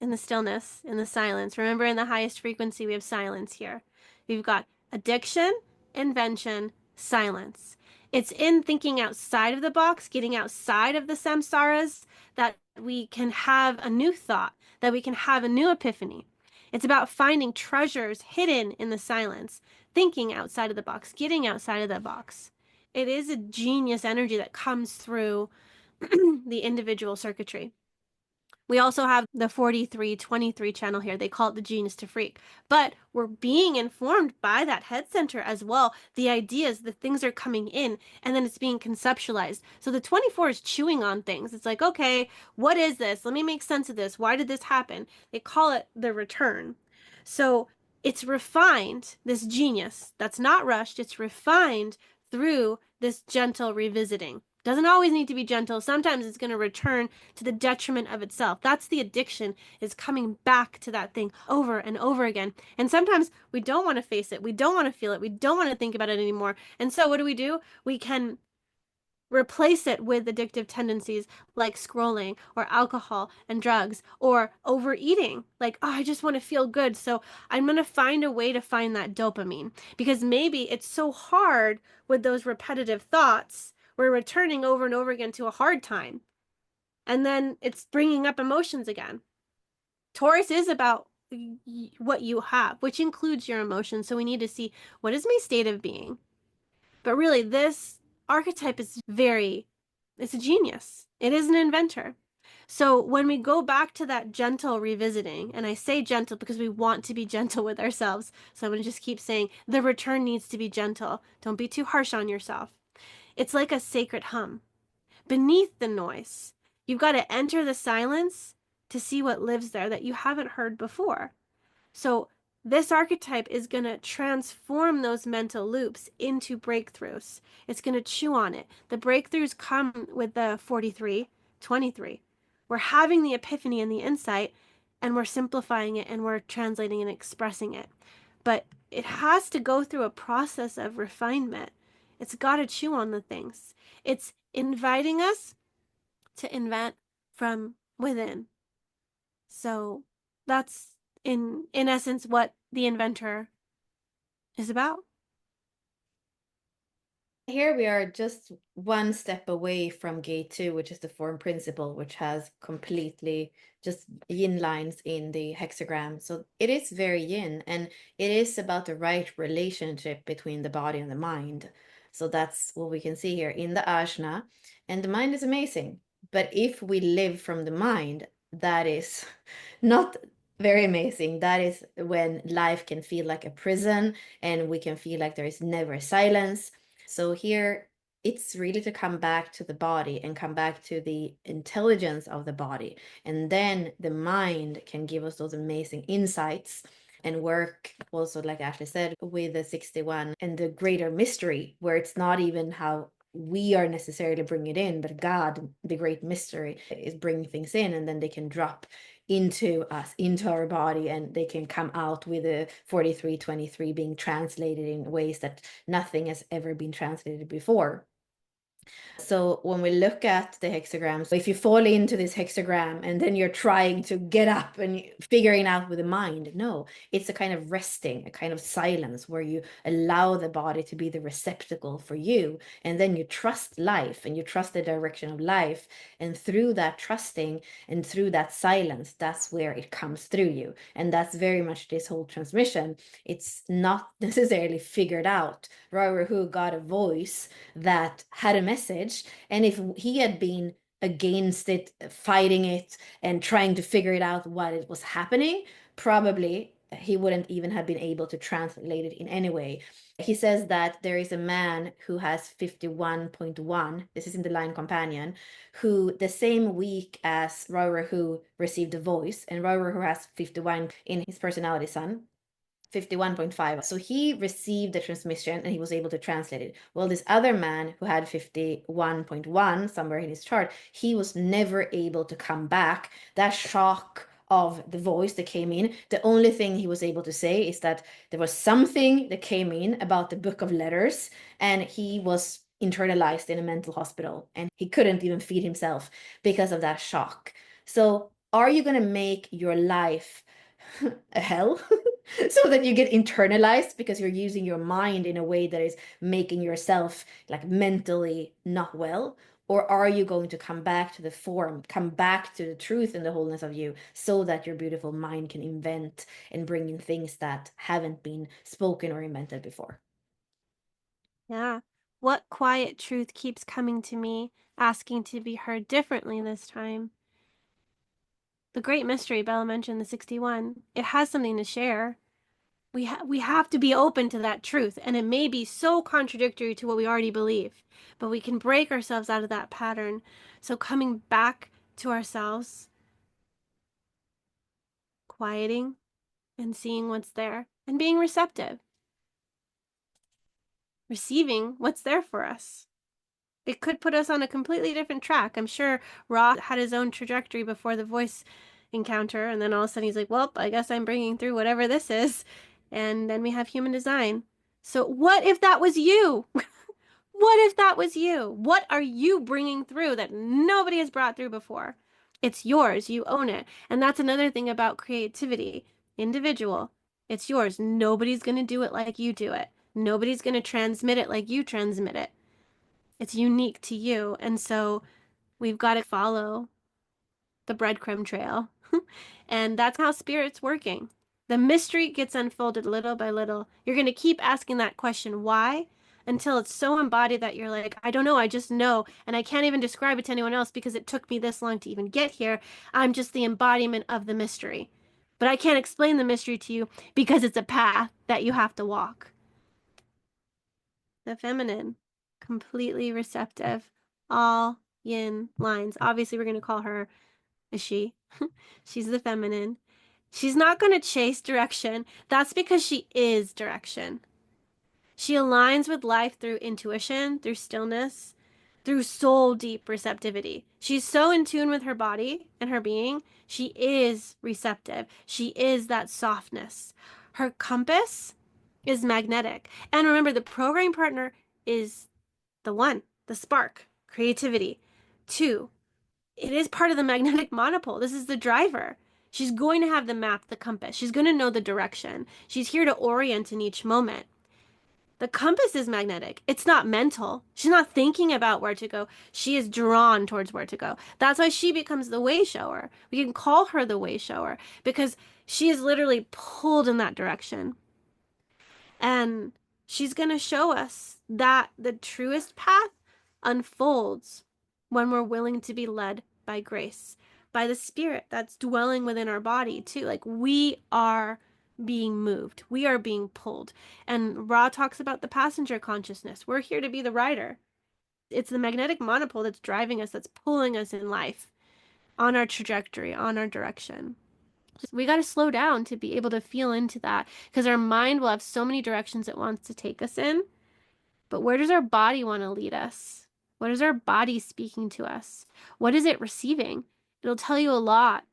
in the stillness, in the silence. Remember, in the highest frequency, we have silence here. We've got addiction, invention, silence. It's in thinking outside of the box, getting outside of the samsaras, that we can have a new thought, that we can have a new epiphany. It's about finding treasures hidden in the silence, thinking outside of the box, getting outside of the box. It is a genius energy that comes through the individual circuitry. We also have the 4323 channel here. They call it the genius to freak. But we're being informed by that head center as well. The ideas, the things are coming in, and then it's being conceptualized. So the 24 is chewing on things. It's like, okay, what is this? Let me make sense of this. Why did this happen? They call it the return. So it's refined, this genius that's not rushed, it's refined through this gentle revisiting. Doesn't always need to be gentle. Sometimes it's going to return to the detriment of itself. That's the addiction, is coming back to that thing over and over again. And sometimes we don't want to face it. We don't want to feel it. We don't want to think about it anymore. And so what do? We can replace it with addictive tendencies like scrolling or alcohol and drugs or overeating. Like, oh, I just want to feel good. So I'm going to find a way to find that dopamine, because maybe it's so hard with those repetitive thoughts. We're returning over and over again to a hard time. And then it's bringing up emotions again. Taurus is about what you have, which includes your emotions. So we need to see, what is my state of being? But really, this archetype is it's a genius. It is an inventor. So when we go back to that gentle revisiting, and I say gentle because we want to be gentle with ourselves. So I'm going to just keep saying the return needs to be gentle. Don't be too harsh on yourself. It's like a sacred hum. Beneath the noise, you've got to enter the silence to see what lives there that you haven't heard before. So this archetype is going to transform those mental loops into breakthroughs. It's going to chew on it. The breakthroughs come with the 4323. We're having the epiphany and the insight, and we're simplifying it, and we're translating and expressing it. But it has to go through a process of refinement. It's got to chew on the things. It's inviting us to invent from within. So that's in essence what the inventor is about.
Here we are just one step away from gate 2, which is the form principle, which has completely just yin lines in the hexagram. So it is very yin, and it is about the right relationship between the body and the mind. So that's what we can see here in the ajna. And the mind is amazing. But if we live from the mind, that is not very amazing. That is when life can feel like a prison, and we can feel like there is never silence. So here it's really to come back to the body and come back to the intelligence of the body. And then the mind can give us those amazing insights and work also, like Ashley said, with the 61 and the greater mystery, where it's not even how we are necessarily bringing it in, but God, the great mystery, is bringing things in, and then they can drop into us, into our body, and they can come out with a 4323 being translated in ways that nothing has ever been translated before. So when we look at the hexagrams, if you fall into this hexagram and then you're trying to get up and figuring out with the mind, no, it's a kind of resting, a kind of silence where you allow the body to be the receptacle for you. And then you trust life and you trust the direction of life. And through that trusting and through that silence, that's where it comes through you. And that's very much this whole transmission. It's not necessarily figured out. Rahu got a voice that had a message, and if he had been against it, fighting it, and trying to figure it out what it was happening, probably he wouldn't even have been able to translate it in any way. He says that there is a man who has 51.1, this is in the line companion, who the same week as Rahu received a voice, and Rahu has 51 in his personality sun, 51.5. So he received the transmission and he was able to translate it. Well, this other man who had 51.1 somewhere in his chart, he was never able to come back. That shock of the voice that came in, the only thing he was able to say is that there was something that came in about the book of letters, and he was internalized in a mental hospital and he couldn't even feed himself because of that shock. So, are you going to make your life a hell so that you get internalized because you're using your mind in a way that is making yourself like mentally not well? Or are you going to come back to the form, come back to the truth and the wholeness of you so that your beautiful mind can invent and bring in things that haven't been spoken or invented before?
Yeah. What quiet truth keeps coming to me, asking to be heard differently this time? The great mystery, Bella mentioned the 61. It has something to share. We have to be open to that truth, and it may be so contradictory to what we already believe, but we can break ourselves out of that pattern. So coming back to ourselves, quieting and seeing what's there and being receptive, receiving what's there for us. It could put us on a completely different track. I'm sure Ra had his own trajectory before the voice encounter, and then all of a sudden he's like, well, I guess I'm bringing through whatever this is. And then we have human design. So what if that was you? What if that was you? What are you bringing through that nobody has brought through before? It's yours. You own it. And that's another thing about creativity. Individual. It's yours. Nobody's going to do it like you do it. Nobody's going to transmit it like you transmit it. It's unique to you. And so we've got to follow the breadcrumb trail. And that's how spirit's working. The mystery gets unfolded little by little. You're going to keep asking that question, why? Until it's so embodied that you're like, I don't know, I just know. And I can't even describe it to anyone else because it took me this long to even get here. I'm just the embodiment of the mystery. But I can't explain the mystery to you because it's a path that you have to walk. The feminine, completely receptive, all yin lines. Obviously, we're going to call her a she. She's the feminine. She's not going to chase direction. That's because she is direction. She aligns with life through intuition, through stillness, through soul deep receptivity. She's so in tune with her body and her being. She is receptive. She is that softness. Her compass is magnetic. And remember, the program partner is the one, the spark, creativity. Two, it is part of the magnetic monopole. This is the driver. She's going to have the map, the compass. She's going to know the direction. She's here to orient in each moment. The compass is magnetic. It's not mental. She's not thinking about where to go. She is drawn towards where to go. That's why she becomes the way shower. We can call her the way shower because she is literally pulled in that direction. And she's going to show us that the truest path unfolds when we're willing to be led by grace, by the spirit that's dwelling within our body, too. Like we are being moved, we are being pulled. And Ra talks about the passenger consciousness. We're here to be the rider. It's the magnetic monopole that's driving us, that's pulling us in life on our trajectory, on our direction. We got to slow down to be able to feel into that because our mind will have so many directions it wants to take us in. But where does our body want to lead us? What is our body speaking to us? What is it receiving? It'll tell you a lot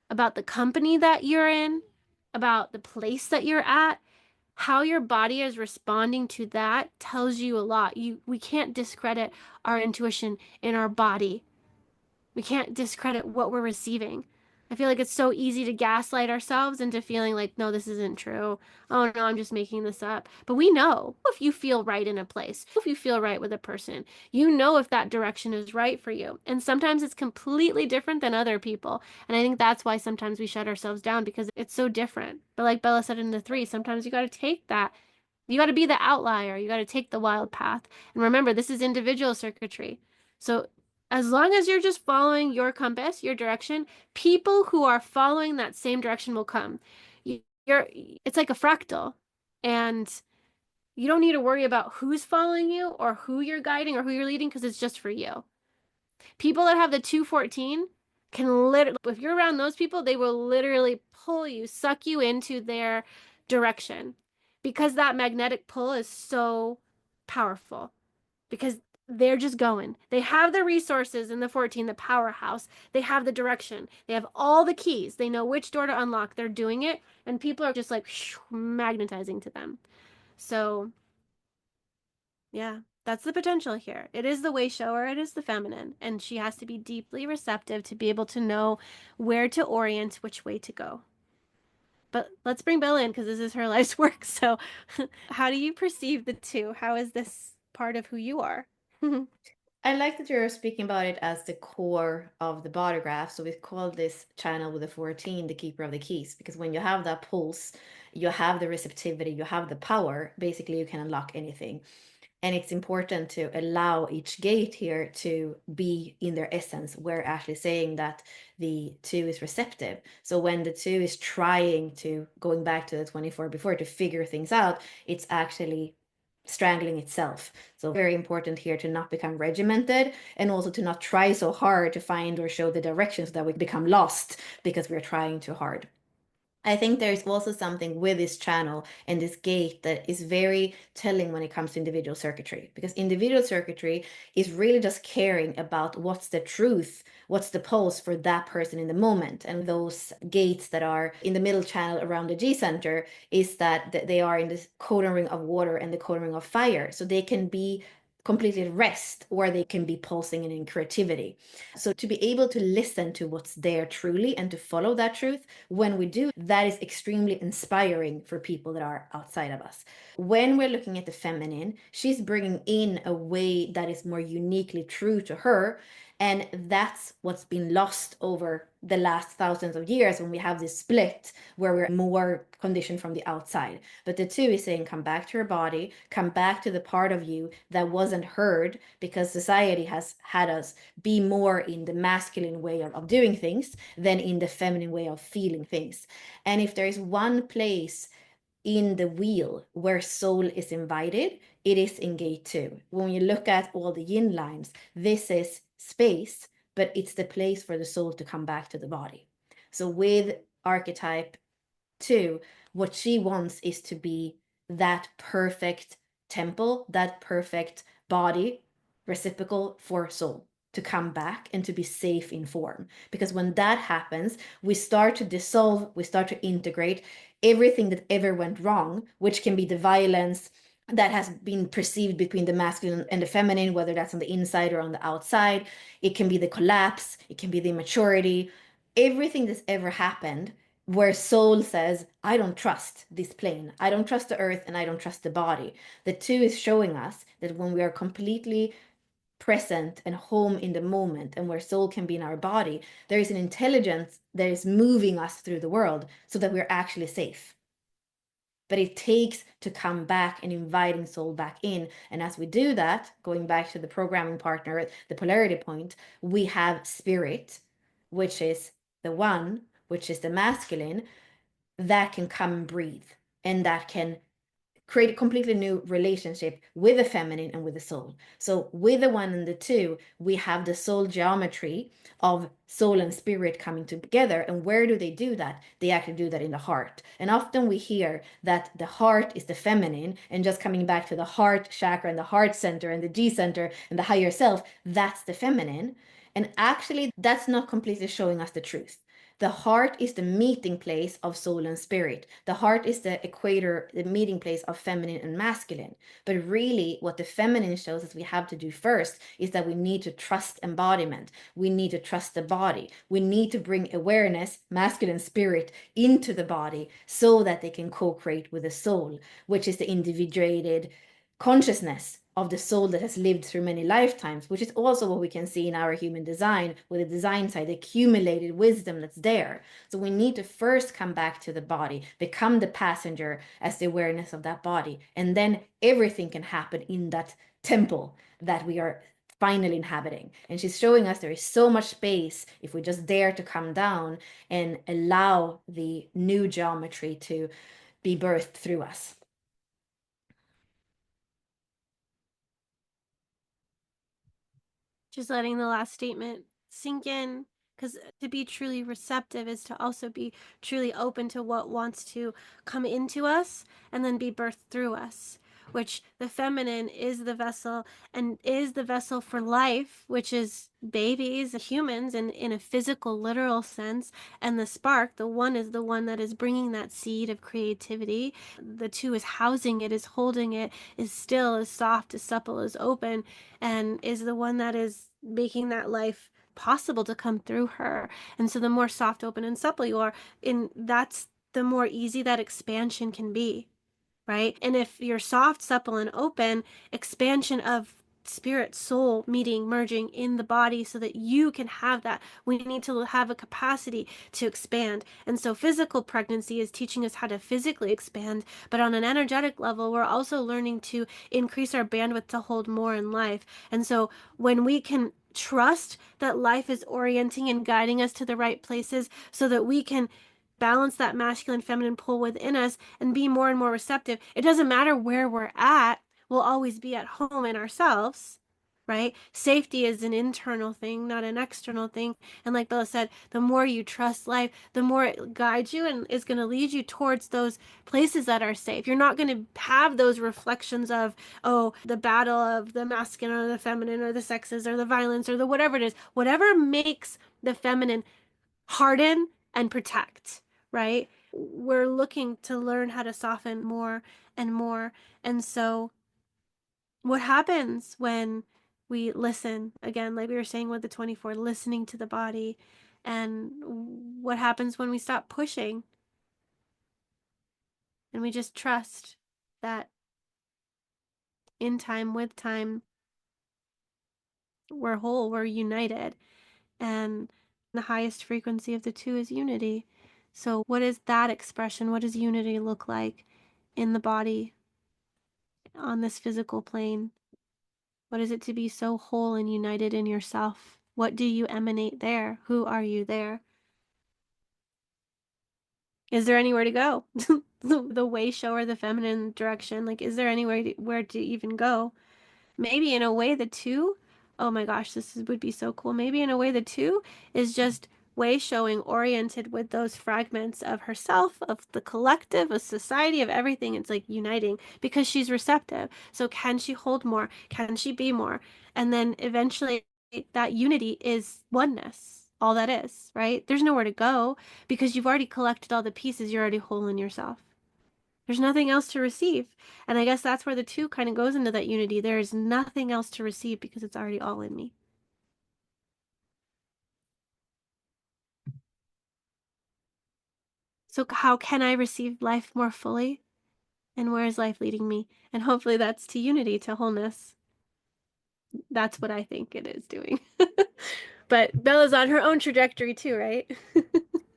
about the company that you're in, about the place that you're at. How your body is responding to that tells you a lot. We can't discredit our intuition in our body. We can't discredit what we're receiving. I feel like it's so easy to gaslight ourselves into feeling like, no, this isn't true. Oh, no, I'm just making this up. But we know if you feel right in a place, if you feel right with a person, you know if that direction is right for you. And sometimes it's completely different than other people. And I think that's why sometimes we shut ourselves down because it's so different. But like Bella said in the three, sometimes you got to take that. You got to be the outlier. You got to take the wild path. And remember, this is individual circuitry. So as long as you're just following your compass, your direction, people who are following that same direction will come. It's like a fractal. And you don't need to worry about who's following you or who you're guiding or who you're leading because it's just for you. People that have the 214 can literally, if you're around those people, they will literally pull you, suck you into their direction because that magnetic pull is so powerful because they're just going. They have the resources in the 14, the powerhouse. They have the direction. They have all the keys. They know which door to unlock. They're doing it, and people are just like magnetizing to them. So, yeah, that's the potential here. It is the way shower, it is the feminine, and she has to be deeply receptive to be able to know where to orient, which way to go. But let's bring Bella in because this is her life's work. So, how do you perceive the two? How is this part of who you are?
I like that you're speaking about it as the core of the body graph. So we call this channel with the 14 the keeper of the keys, because when you have that pulse, you have the receptivity, you have the power. Basically, you can unlock anything. And it's important to allow each gate here to be in their essence. We're actually saying that the two is receptive. So when the two is trying to, going back to the 24 before, to figure things out, it's actually strangling itself. So very important here to not become regimented and also to not try so hard to find or show the directions that we become lost because we're trying too hard. I think there's also something with this channel and this gate that is very telling when it comes to individual circuitry, because individual circuitry is really just caring about what's the truth, what's the pulse for that person in the moment. And those gates that are in the middle channel around the G center is that they are in the codon ring of water and the codon ring of fire. So they can be completely at rest or they can be pulsing in creativity. So to be able to listen to what's there truly and to follow that truth, when we do, that is extremely inspiring for people that are outside of us. When we're looking at the feminine, she's bringing in a way that is more uniquely true to her. And that's what's been lost over the last thousands of years when we have this split where we're more conditioned from the outside. But the two is saying, come back to your body, come back to the part of you that wasn't heard because society has had us be more in the masculine way of doing things than in the feminine way of feeling things. And if there is one place in the wheel where soul is invited, it is in gate 2. When you look at all the yin lines, this is space, but it's the place for the soul to come back to the body. So with archetype 2, what she wants is to be that perfect temple, that perfect body, reciprocal for soul to come back and to be safe in form. Because when that happens, we start to dissolve, we start to integrate everything that ever went wrong, which can be the violence that has been perceived between the masculine and the feminine, whether that's on the inside or on the outside. It can be the collapse, it can be the immaturity, everything that's ever happened where soul says, I don't trust this plane, I don't trust the earth, and I don't trust the body. The two is showing us that when we are completely present and home in the moment and where soul can be in our body, there is an intelligence that is moving us through the world so that we're actually safe. But it takes to come back and inviting soul back in. And as we do that, going back to the programming partner, the polarity point, we have spirit, which is the one, which is the masculine, that can come and breathe and that can create a completely new relationship with the feminine and with the soul. So with the one and the two, we have the soul geometry of soul and spirit coming together. And where do they do that? They actually do that in the heart. And often we hear that the heart is the feminine, and just coming back to the heart chakra and the heart center and the G center and the higher self, that's the feminine. And actually, that's not completely showing us the truth. The heart is the meeting place of soul and spirit. The heart is the equator, the meeting place of feminine and masculine. But really, what the feminine shows us we have to do first is that we need to trust embodiment. We need to trust the body. We need to bring awareness, masculine spirit, into the body so that they can co-create with the soul, which is the individuated consciousness of the soul that has lived through many lifetimes, which is also what we can see in our human design with the design side, the accumulated wisdom that's there. So we need to first come back to the body, become the passenger as the awareness of that body, and then everything can happen in that temple that we are finally inhabiting. And she's showing us there is so much space if we just dare to come down and allow the new geometry to be birthed through us.
Just letting the last statement sink in, because to be truly receptive is to also be truly open to what wants to come into us and then be birthed through us, which the feminine is the vessel and is the vessel for life, which is babies, humans, and in a physical, literal sense. And the spark, the one, is the one that is bringing that seed of creativity. The two is housing it, is holding it, is still, as soft, as supple, as open, and is the one that is making that life possible to come through her. And so the more soft, open, and supple you are, in that's the more easy that expansion can be, right? And if you're soft, supple, and open, expansion of spirit, soul meeting, merging in the body so that you can have that. We need to have a capacity to expand. And so physical pregnancy is teaching us how to physically expand, but on an energetic level, we're also learning to increase our bandwidth to hold more in life. And so when we can trust that life is orienting and guiding us to the right places so that we can balance that masculine feminine pull within us and be more and more receptive. It doesn't matter where we're at, we'll always be at home in ourselves, right? Safety is an internal thing, not an external thing. And like Bella said, the more you trust life, the more it guides you and is going to lead you towards those places that are safe. You're not going to have those reflections of, oh, the battle of the masculine or the feminine or the sexes or the violence or the whatever it is. Whatever makes the feminine harden and protect, right? We're looking to learn how to soften more and more. And so, what happens when we listen, again, like we were saying with the 24, listening to the body? And what happens when we stop pushing and we just trust that in time, with time, we're whole, we're united. And the highest frequency of the two is unity. So, what is that expression? What does unity look like in the body on this physical plane? What is it to be so whole and united in yourself? What do you emanate there? Who are you there? Is there anywhere to go? The way show or the feminine direction? Like, is there anywhere where to even go? Maybe in a way the two, oh my gosh, would be so cool. Maybe in a way the two is just way showing oriented with those fragments of herself, of the collective, of society, of everything. It's like uniting because she's receptive. So can she hold more? Can she be more? And then eventually that unity is oneness. All that is, right? There's nowhere to go because you've already collected all the pieces. You're already whole in yourself. There's nothing else to receive. And I guess that's where the two kind of goes into that unity. There is nothing else to receive because it's already all in me. So, how can I receive life more fully? And where is life leading me? And hopefully that's to unity, to wholeness. That's what I think it is doing. But Bella's on her own trajectory too, right?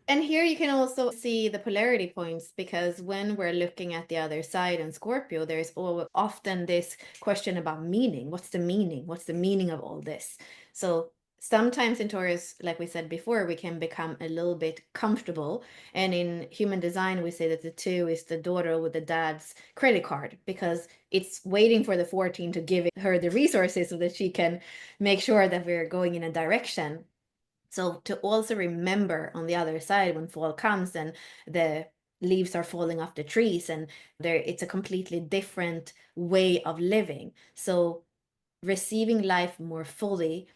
And here you can also see the polarity points because when we're looking at the other side in Scorpio, there's often this question about meaning. What's the meaning? What's the meaning of all this? So sometimes in Taurus, like we said before, we can become a little bit comfortable. And in human design, we say that the two is the daughter with the dad's credit card because it's waiting for the 14 to give her the resources so that she can make sure that we're going in a direction. So to also remember on the other side when fall comes and the leaves are falling off the trees and there it's a completely different way of living. So receiving life more fully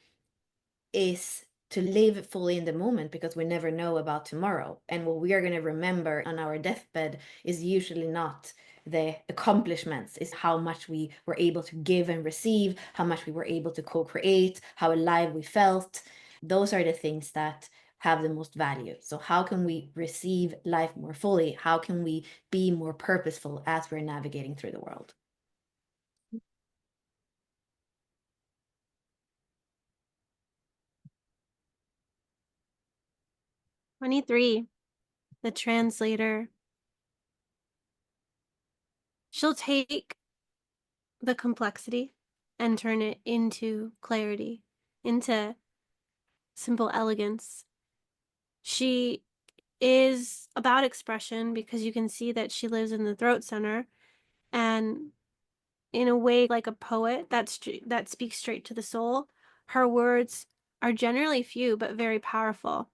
is to live fully in the moment because we never know about tomorrow. And what we are going to remember on our deathbed is usually not the accomplishments, is how much we were able to give and receive, how much we were able to co-create, how alive we felt. Those are the things that have the most value. So how can we receive life more fully? How can we be more purposeful as we're navigating through the world?
23, the translator. She'll take the complexity and turn it into clarity, into simple elegance. She is about expression because you can see that she lives in the throat center, and in a way like a poet that speaks straight to the soul. Her words are generally few but very powerful.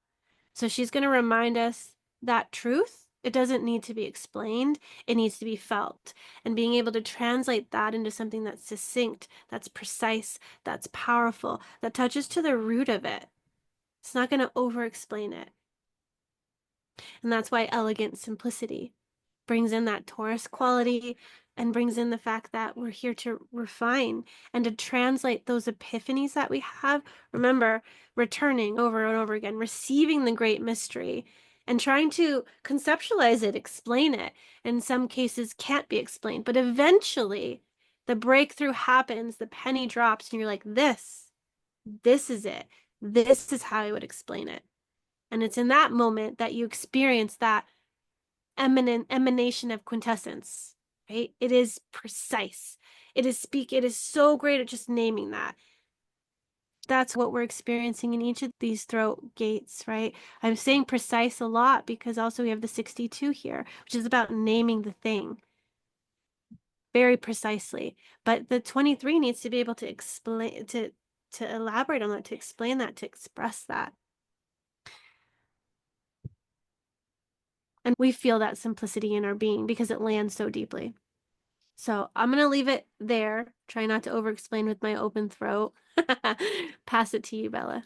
So she's going to remind us that truth, it doesn't need to be explained, it needs to be felt. And being able to translate that into something that's succinct, that's precise, that's powerful, that touches to the root of it. It's not going to over explain it. And that's why elegant simplicity brings in that Taurus quality and brings in the fact that we're here to refine and to translate those epiphanies that we have. Remember, returning over and over again, receiving the great mystery and trying to conceptualize it, explain it. In some cases, can't be explained, but eventually the breakthrough happens, the penny drops, and you're like, this is it. This is how I would explain it. And it's in that moment that you experience that emanation of quintessence, right? It is precise. It is so great at just naming that. That's what we're experiencing in each of these throat gates, right? I'm saying precise a lot because also we have the 62 here, which is about naming the thing very precisely. But the 23 needs to be able to explain, to elaborate on that, to explain that, to express that. And we feel that simplicity in our being because it lands so deeply. So I'm going to leave it there. Try not to over explain with my open throat. Pass it to you, Bella.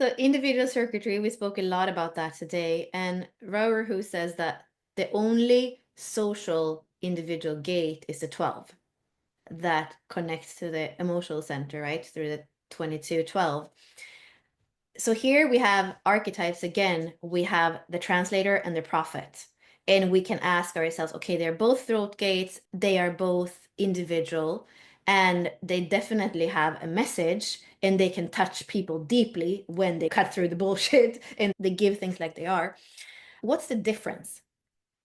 So individual circuitry, we spoke a lot about that today. And Rower who says that the only social individual gate is the 12 that connects to the emotional center, right? Through the 2212. So here we have archetypes again. We have the translator and the prophet. And we can ask ourselves, okay, they're both throat gates, they are both individual, and they definitely have a message and they can touch people deeply when they cut through the bullshit and they give things like they are. What's the difference?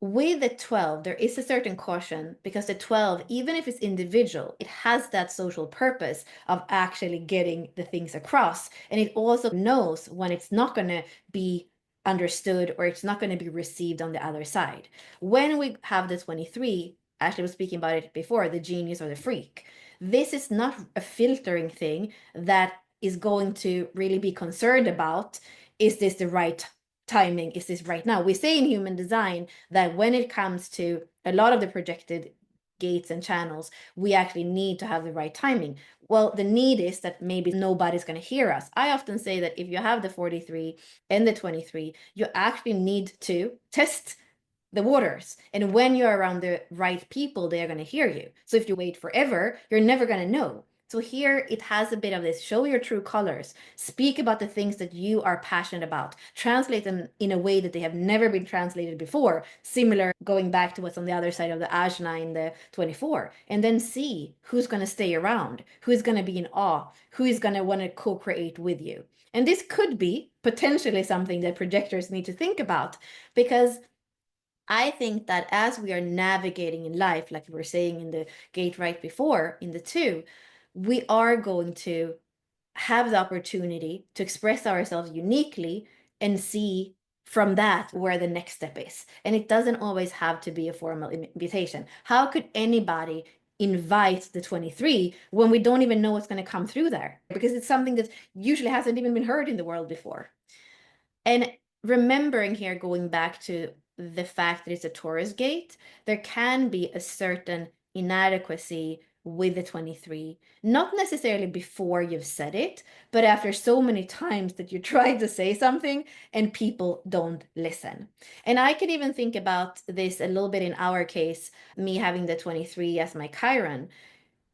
With the 12, there is a certain caution because the 12, even if it's individual, it has that social purpose of actually getting the things across. And it also knows when it's not going to be understood or it's not going to be received on the other side. When we have the 23, Ashley was speaking about it before, the genius or the freak. This is not a filtering thing that is going to really be concerned about, is this the right timing, is this right now? We say in human design that when it comes to a lot of the projected gates and channels, we actually need to have the right timing. Well, the need is that maybe nobody's going to hear us. I often say that if you have the 43 and the 23, you actually need to test the waters. And when you're around the right people, they are going to hear you. So if you wait forever, you're never going to know. So here it has a bit of this show your true colors, speak about the things that you are passionate about, translate them in a way that they have never been translated before. Similar, going back to what's on the other side of the Ajna in the 24, and then see who's going to stay around, who's going to be in awe, who is going to want to co create with you. And this could be potentially something that projectors need to think about because I think that as we are navigating in life, like we were saying in the gate right before, in the two, we are going to have the opportunity to express ourselves uniquely and see from that where the next step is. And it doesn't always have to be a formal invitation. How could anybody invite the 23 when we don't even know what's going to come through there? Because it's something that usually hasn't even been heard in the world before. And remembering here, going back to the fact that it's a Taurus gate, there can be a certain inadequacy with the 23, not necessarily before you've said it, but after so many times that you try to say something and people don't listen. And I could even think about this a little bit in our case, me having the 23 as my Chiron.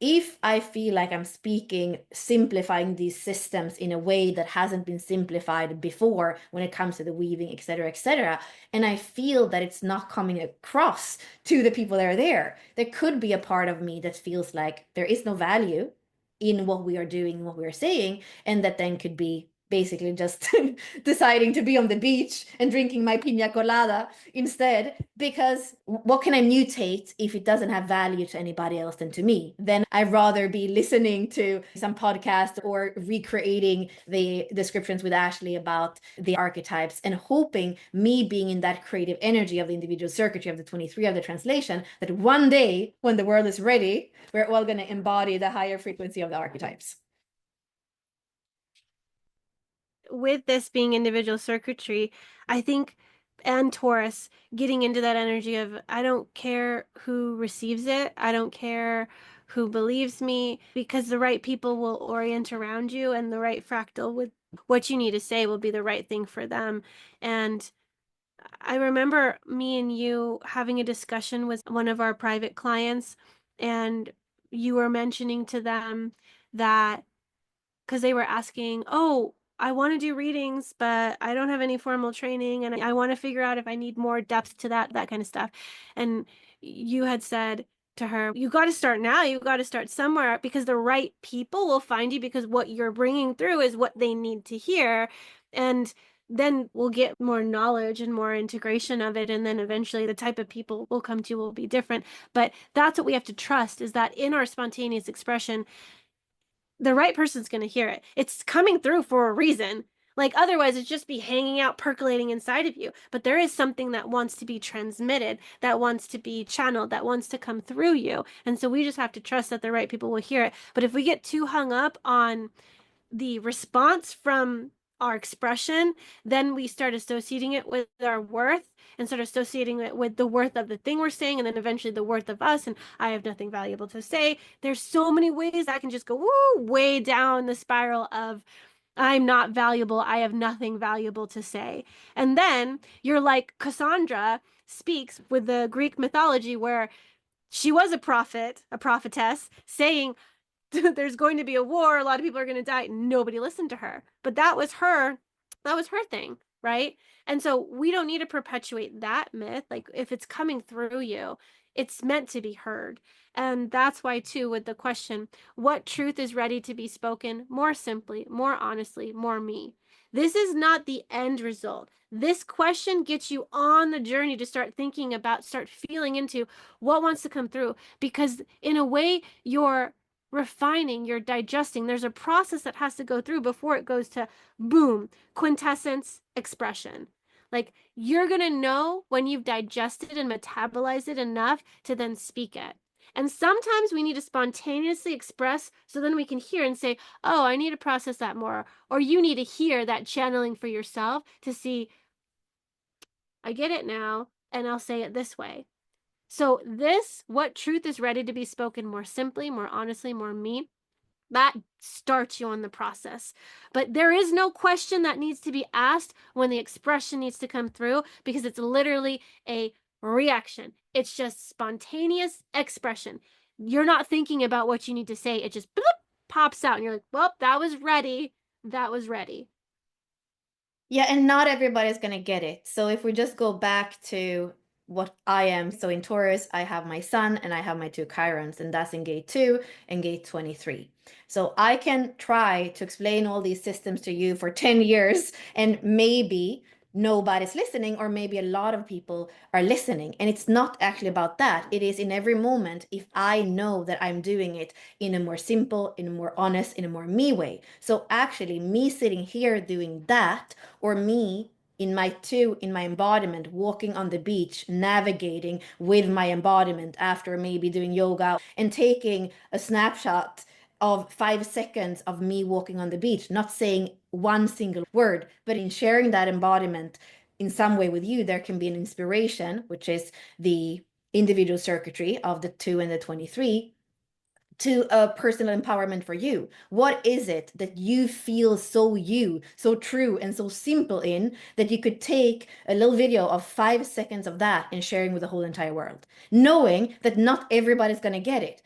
If I feel like I'm speaking, simplifying these systems in a way that hasn't been simplified before when it comes to the weaving, etc., and I feel that it's not coming across to the people that are there, there could be a part of me that feels like there is no value in what we are doing, what we are saying, and that then could be basically just deciding to be on the beach and drinking my pina colada instead, because what can I mutate if it doesn't have value to anybody else than to me? Then I'd rather be listening to some podcast or recreating the descriptions with Ashley about the archetypes and hoping me being in that creative energy of the individual circuitry of the 23 of the translation, that one day when the world is ready, we're all going to embody the higher frequency of the archetypes.
With this being individual circuitry, I think, and Taurus getting into that energy of I don't care who receives it, I don't care who believes me, because the right people will orient around you, and the right fractal with what you need to say will be the right thing for them. And I remember me and you having a discussion with one of our private clients, and you were mentioning to them that because they were asking, oh, I want to do readings, but I don't have any formal training, and I want to figure out if I need more depth to that kind of stuff. And you had said to her, you got to start now. You got to start somewhere, because the right people will find you, because what you're bringing through is what they need to hear. And then we'll get more knowledge and more integration of it. And then eventually the type of people will come to will be different. But that's what we have to trust, is that in our spontaneous expression, the right person's going to hear it. It's coming through for a reason. Like otherwise, it's just be hanging out, percolating inside of you. But there is something that wants to be transmitted, that wants to be channeled, that wants to come through you. And so we just have to trust that the right people will hear it. But if we get too hung up on the response from our expression, then we start associating it with our worth and start associating it with the worth of the thing we're saying, and then eventually the worth of us. And I have nothing valuable to say. There's so many ways I can just go way down the spiral of I'm not valuable. I have nothing valuable to say. And then you're like Cassandra speaks with the Greek mythology, where she was a prophet, a prophetess, saying, there's going to be a war, a lot of people are going to die. Nobody listened to her. But that was her thing, right? And so we don't need to perpetuate that myth. Like if it's coming through you, it's meant to be heard. And that's why too, with the question, what truth is ready to be spoken more simply, more honestly, more me? This is not the end result. This question gets you on the journey to start thinking about, start feeling into what wants to come through, because in a way you're refining, you're digesting. There's a process that has to go through before it goes to boom, quintessence, expression. Like you're going to know when you've digested and metabolized it enough to then speak it. And sometimes we need to spontaneously express so then we can hear and say, oh, I need to process that more. Or you need to hear that channeling for yourself to see, I get it now, and I'll say it this way. So, this, what truth is ready to be spoken more simply, more honestly, more me, that starts you on the process. But there is no question that needs to be asked when the expression needs to come through, because it's literally a reaction. It's just spontaneous expression. You're not thinking about what you need to say, it just bloop, pops out, and you're like, well, that was ready. That was ready.
Yeah, and not everybody's going to get it. So if we just go back to what I am, so in Taurus, I have my sun and I have my two Chirons, and that's in gate 2 and gate 23. So I can try to explain all these systems to you for 10 years, and maybe nobody's listening, or maybe a lot of people are listening. And it's not actually about that. It is in every moment, if I know that I'm doing it in a more simple, in a more honest, in a more me way. So actually, me sitting here doing that, or me in my embodiment, walking on the beach, navigating with my embodiment after maybe doing yoga and taking a snapshot of 5 seconds of me walking on the beach, not saying one single word, but in sharing that embodiment in some way with you, there can be an inspiration, which is the individual circuitry of the 2 and the 23, to a personal empowerment for you. What is it that you feel so you, so true, and so simple in that you could take a little video of 5 seconds of that and sharing with the whole entire world, knowing that not everybody's going to get it,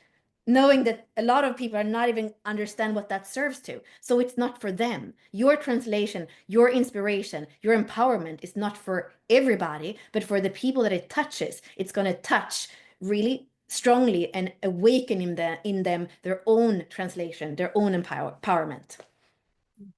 knowing that a lot of people are not even understand what that serves to. So it's not for them. Your translation, your inspiration, your empowerment is not for everybody, but for the people that it touches. It's going to touch really strongly and awaken in them their own translation, their own empowerment.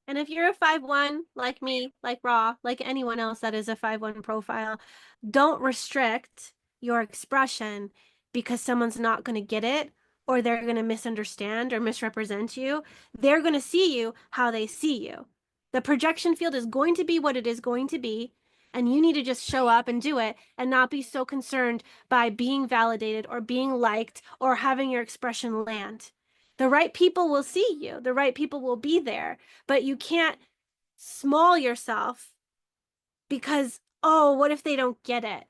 And if you're a 5-1, like me, like Raw, like anyone else that is a 5-1 profile, don't restrict your expression because someone's not going to get it, or they're going to misunderstand or misrepresent you. They're going to see you how they see you. The projection field is going to be what it is going to be, and you need to just show up and do it and not be so concerned by being validated or being liked or having your expression land. The right people will see you. The right people will be there, but you can't small yourself because, oh, what if they don't get it?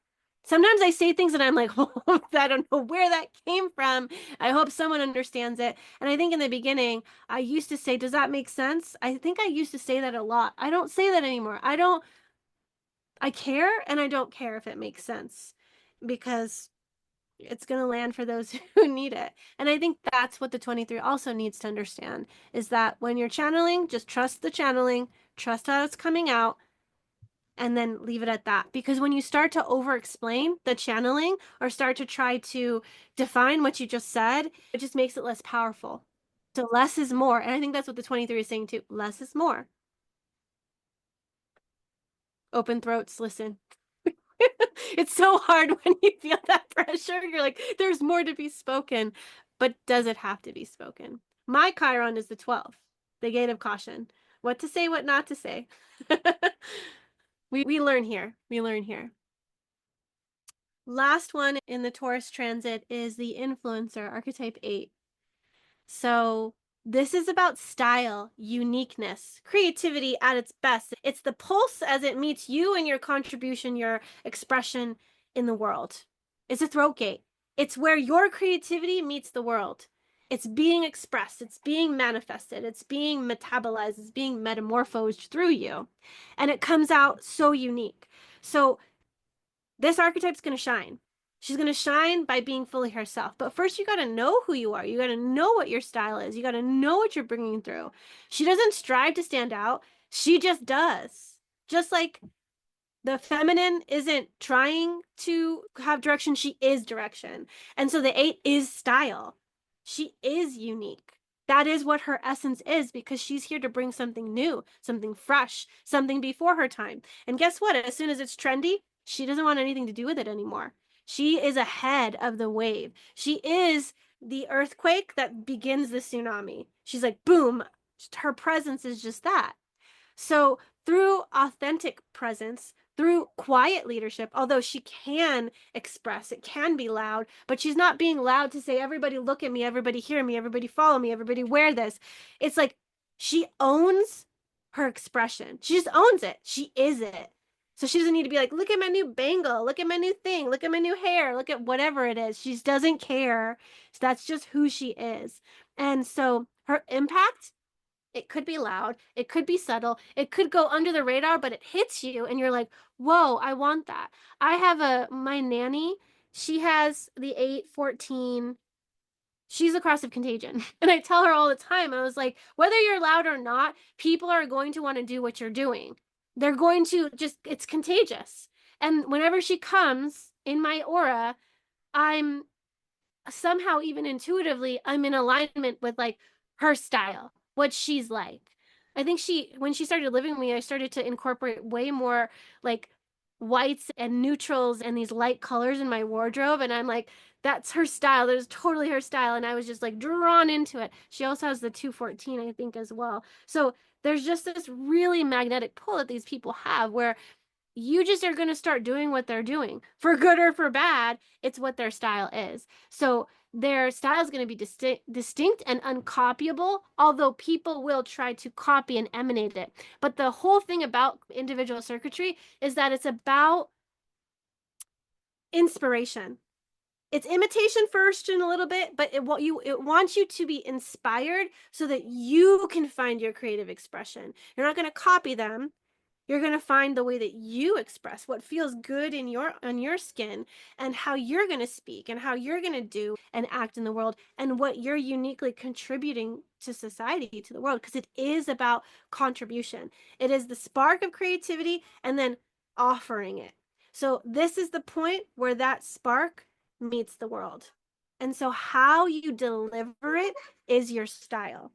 Sometimes I say things and I'm like, oh, I don't know where that came from. I hope someone understands it. And I think in the beginning, I used to say, does that make sense? I think I used to say that a lot. I don't say that anymore. I care and I don't care if it makes sense because it's going to land for those who need it. And I think that's what the 23 also needs to understand is that when you're channeling, just trust the channeling, trust how it's coming out, and then leave it at that. Because when you start to over explain the channeling or start to try to define what you just said, it just makes it less powerful. So less is more. And I think that's what the 23 is saying too. Less is more. Open throats, listen. It's so hard when you feel that pressure. You're like, there's more to be spoken, but does it have to be spoken? My Chiron is the 12th, the gate of caution. What to say, what not to say. We learn here. We learn here. Last one in the Taurus transit is the influencer, archetype 8. So this is about style, uniqueness, creativity at its best. It's the pulse as it meets you and your contribution, your expression in the world. It's a throat gate. It's where your creativity meets the world. It's being expressed, it's being manifested, it's being metabolized, it's being metamorphosed through you. And it comes out so unique. So this archetype's going to shine. She's going to shine by being fully herself. But first, you got to know who you are. You got to know what your style is. You got to know what you're bringing through. She doesn't strive to stand out. She just does. Just like the feminine isn't trying to have direction, she is direction. And so the 8 is style. She is unique. That is what her essence is because she's here to bring something new, something fresh, something before her time. And guess what? As soon as it's trendy, she doesn't want anything to do with it anymore. She is ahead of the wave. She is the earthquake that begins the tsunami. She's like, boom, her presence is just that. So through authentic presence, through quiet leadership, although she can express, it can be loud, but she's not being loud to say, everybody look at me, everybody hear me, everybody follow me, everybody wear this. It's like she owns her expression. She just owns it. She is it. So she doesn't need to be like, look at my new bangle, look at my new thing, look at my new hair, look at whatever it is. She just doesn't care. So that's just who she is. And so her impact, it could be loud, it could be subtle, it could go under the radar, but it hits you and you're like, whoa, I want that. I have my nanny, she has the 814. She's a cross of contagion. And I tell her all the time, I was like, whether you're loud or not, people are going to want to do what you're doing. They're going to just, it's contagious. And whenever she comes in my aura, I'm somehow even intuitively I'm in alignment with like her style, what she's like. I think when she started living with me, I started to incorporate way more like whites and neutrals and these light colors in my wardrobe. And I'm like, that's her style. That is totally her style. And I was just like drawn into it. She also has the 214, I think, as well. So there's just this really magnetic pull that these people have where you just are going to start doing what they're doing for good or for bad. It's what their style is. So their style is going to be distinct and uncopyable, although people will try to copy and emanate it. But the whole thing about individual circuitry is that it's about inspiration. It's imitation first in a little bit, but it wants you to be inspired so that you can find your creative expression. You're not going to copy them. You're going to find the way that you express what feels good in your on your skin and how you're going to speak and how you're going to do and act in the world and what you're uniquely contributing to society, to the world, because it is about contribution. It is the spark of creativity and then offering it. So this is the point where that spark meets the world. And so how you deliver it is your style.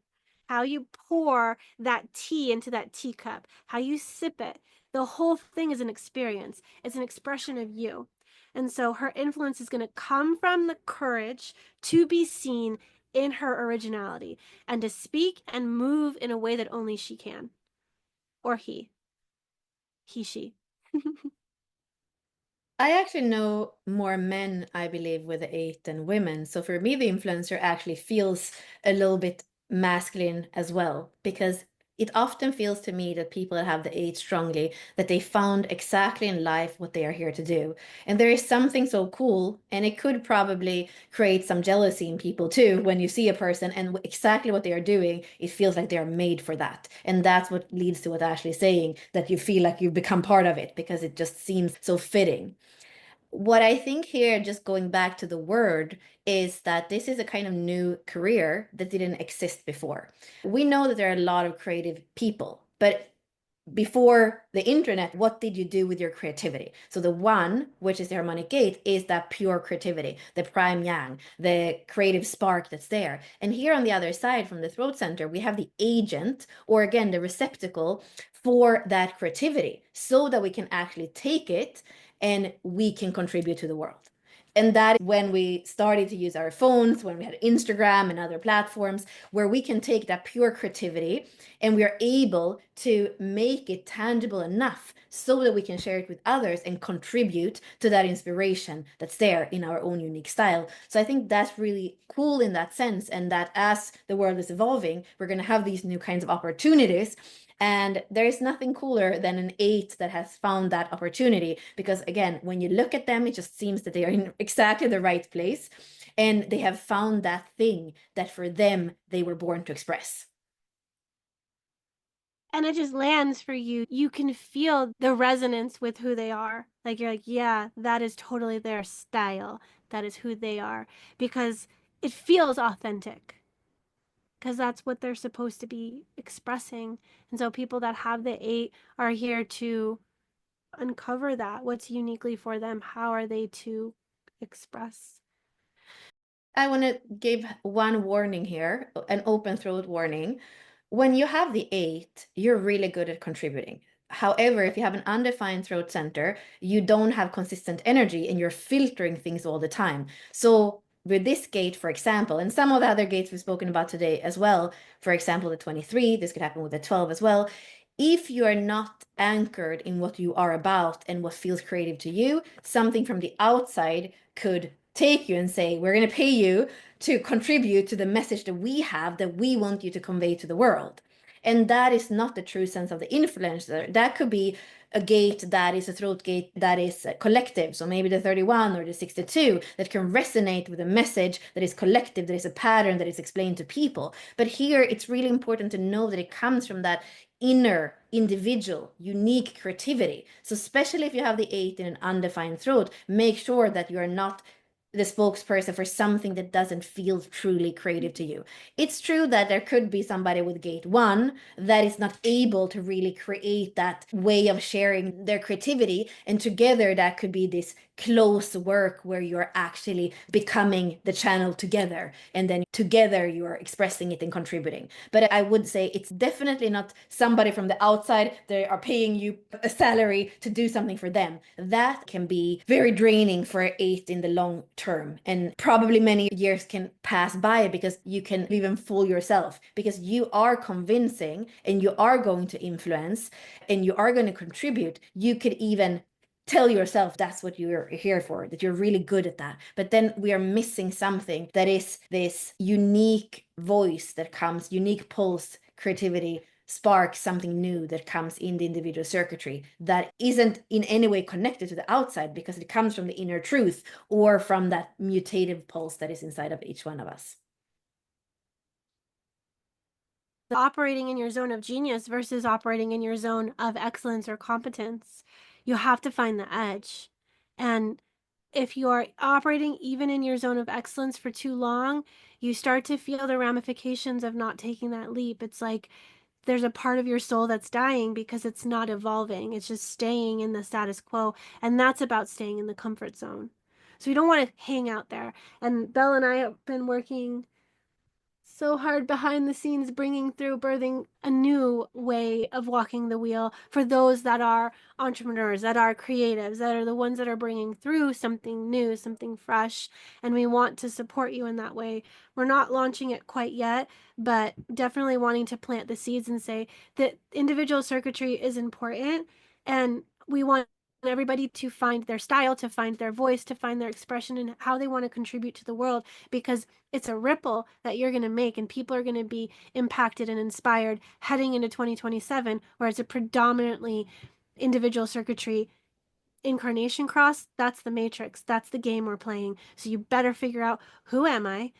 How you pour that tea into that teacup, how you sip it. The whole thing is an experience. It's an expression of you. And so her influence is going to come from the courage to be seen in her originality and to speak and move in a way that only she can. Or she.
I actually know more men, I believe, with the eight than women. So for me, the influencer actually feels a little bit masculine as well, because it often feels to me that people that have the eight strongly, that they found exactly in life what they are here to do. And there is something so cool, and it could probably create some jealousy in people too, when you see a person and exactly what they are doing, it feels like they are made for that. And that's what leads to what Ashley's saying, that you feel like you've become part of it because it just seems so fitting. What I think here, just going back to the word, is that this is a kind of new career that didn't exist before. We know that there are a lot of creative people, but before the internet, what did you do with your creativity? So the one, which is the harmonic gate, is that pure creativity, the prime yang, the creative spark that's there. And here on the other side from the throat center, we have the agent, or again, the receptacle for that creativity, so that we can actually take it and we can contribute to the world. And that when we started to use our phones, when we had Instagram and other platforms, where we can take that pure creativity and we are able to make it tangible enough so that we can share it with others and contribute to that inspiration that's there in our own unique style. So I think that's really cool in that sense. And that as the world is evolving, we're going to have these new kinds of opportunities. And there is nothing cooler than an eight that has found that opportunity. Because again, when you look at them, it just seems that they are in exactly the right place. And they have found that thing that for them, they were born to express.
And it just lands for you. You can feel the resonance with who they are. Like you're like, yeah, that is totally their style. That is who they are because it feels authentic. Because that's what they're supposed to be expressing. And so people that have the eight are here to uncover that. What's uniquely for them? How are they to express?
I want to give one warning here, an open throat warning. When you have the eight, you're really good at contributing. However, if you have an undefined throat center, you don't have consistent energy and you're filtering things all the time. So, with this gate, for example, and some of the other gates we've spoken about today as well, for example, the 23, this could happen with the 12 as well. If you are not anchored in what you are about and what feels creative to you, something from the outside could take you and say, we're going to pay you to contribute to the message that we have that we want you to convey to the world. And that is not the true sense of the influencer. That could be a gate that is a throat gate that is collective. So maybe the 31 or the 62 that can resonate with a message that is collective, that is a pattern that is explained to people. But here it's really important to know that it comes from that inner individual unique creativity. So especially if you have the eight in an undefined throat, make sure that you are not the spokesperson for something that doesn't feel truly creative to you. It's true that there could be somebody with gate one that is not able to really create that way of sharing their creativity. And together, that could be this close work where you're actually becoming the channel together. And then together, you're expressing it and contributing. But I would say it's definitely not somebody from the outside. They are paying you a salary to do something for them. That can be very draining for eight in the long term. And probably many years can pass by because you can even fool yourself because you are convincing and you are going to influence and you are going to contribute. You could even tell yourself that's what you're here for, that you're really good at that. But then we are missing something that is this unique voice that comes, unique pulse, creativity, spark something new that comes in the individual circuitry that isn't in any way connected to the outside because it comes from the inner truth or from that mutative pulse that is inside of each one of us.
Operating in your zone of genius versus operating in your zone of excellence or competence. You have to find the edge. And if you are operating even in your zone of excellence for too long, you start to feel the ramifications of not taking that leap. It's like there's a part of your soul that's dying because it's not evolving. It's just staying in the status quo. And that's about staying in the comfort zone. So you don't want to hang out there. And Belle and I have been working so hard behind the scenes bringing through birthing a new way of walking the wheel for those that are entrepreneurs, that are creatives, that are the ones that are bringing through something new, something fresh, and we want to support you in that way. We're not launching it quite yet, but definitely wanting to plant the seeds and say that individual circuitry is important, and we want everybody to find their style, to find their voice, to find their expression and how they want to contribute to the world, because it's a ripple that you're going to make and people are going to be impacted and inspired heading into 2027, where it's a predominantly individual circuitry incarnation cross. That's the matrix, that's the game we're playing. So you better figure out, who am I?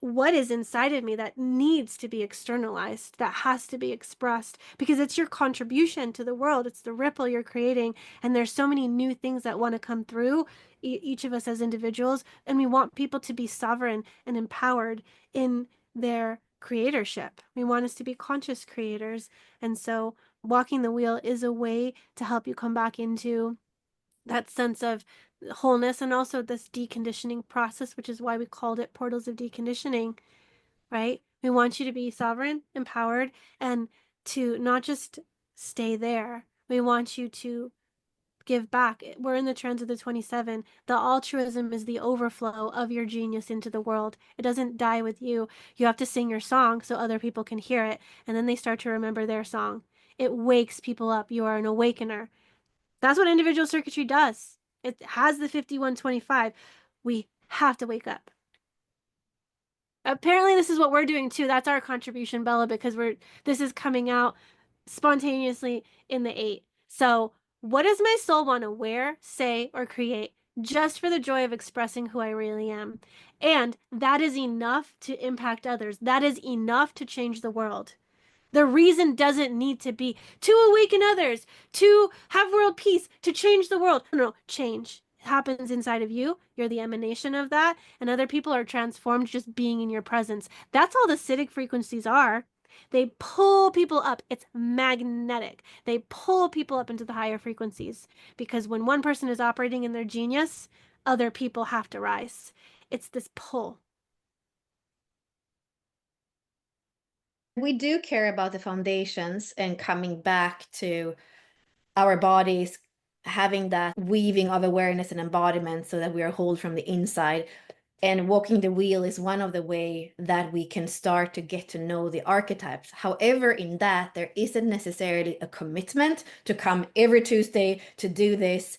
What is inside of me that needs to be externalized, that has to be expressed, because it's your contribution to the world. It's the ripple you're creating, and there's so many new things that want to come through each of us as individuals, and we want people to be sovereign and empowered in their creatorship. We want us to be conscious creators, and so walking the wheel is a way to help you come back into that sense of wholeness, and also this deconditioning process, which is why we called it portals of deconditioning, right? We want you to be sovereign, empowered, and to not just stay there. We want you to give back. We're in the trends of the 27. The altruism is the overflow of your genius into the world. It doesn't die with you. You have to sing your song so other people can hear it, and then they start to remember their song. It wakes people up. You are an awakener. That's what individual circuitry does. It has the 5125. We have to wake up. Apparently, this is what we're doing too. That's our contribution, Bella, because this is coming out spontaneously in the 8. So, what does my soul want to wear, say, or create just for the joy of expressing who I really am? And that is enough to impact others. That is enough to change the world. The reason doesn't need to be to awaken others, to have world peace, to change the world. No, change happens inside of you. You're the emanation of that, and other people are transformed just being in your presence. That's all the acidic frequencies are. They pull people up. It's magnetic. They pull people up into the higher frequencies because when one person is operating in their genius, other people have to rise. It's this pull.
We do care about the foundations and coming back to our bodies, having that weaving of awareness and embodiment so that we are whole from the inside. And walking the wheel is one of the way that we can start to get to know the archetypes. However, in that, there isn't necessarily a commitment to come every Tuesday to do this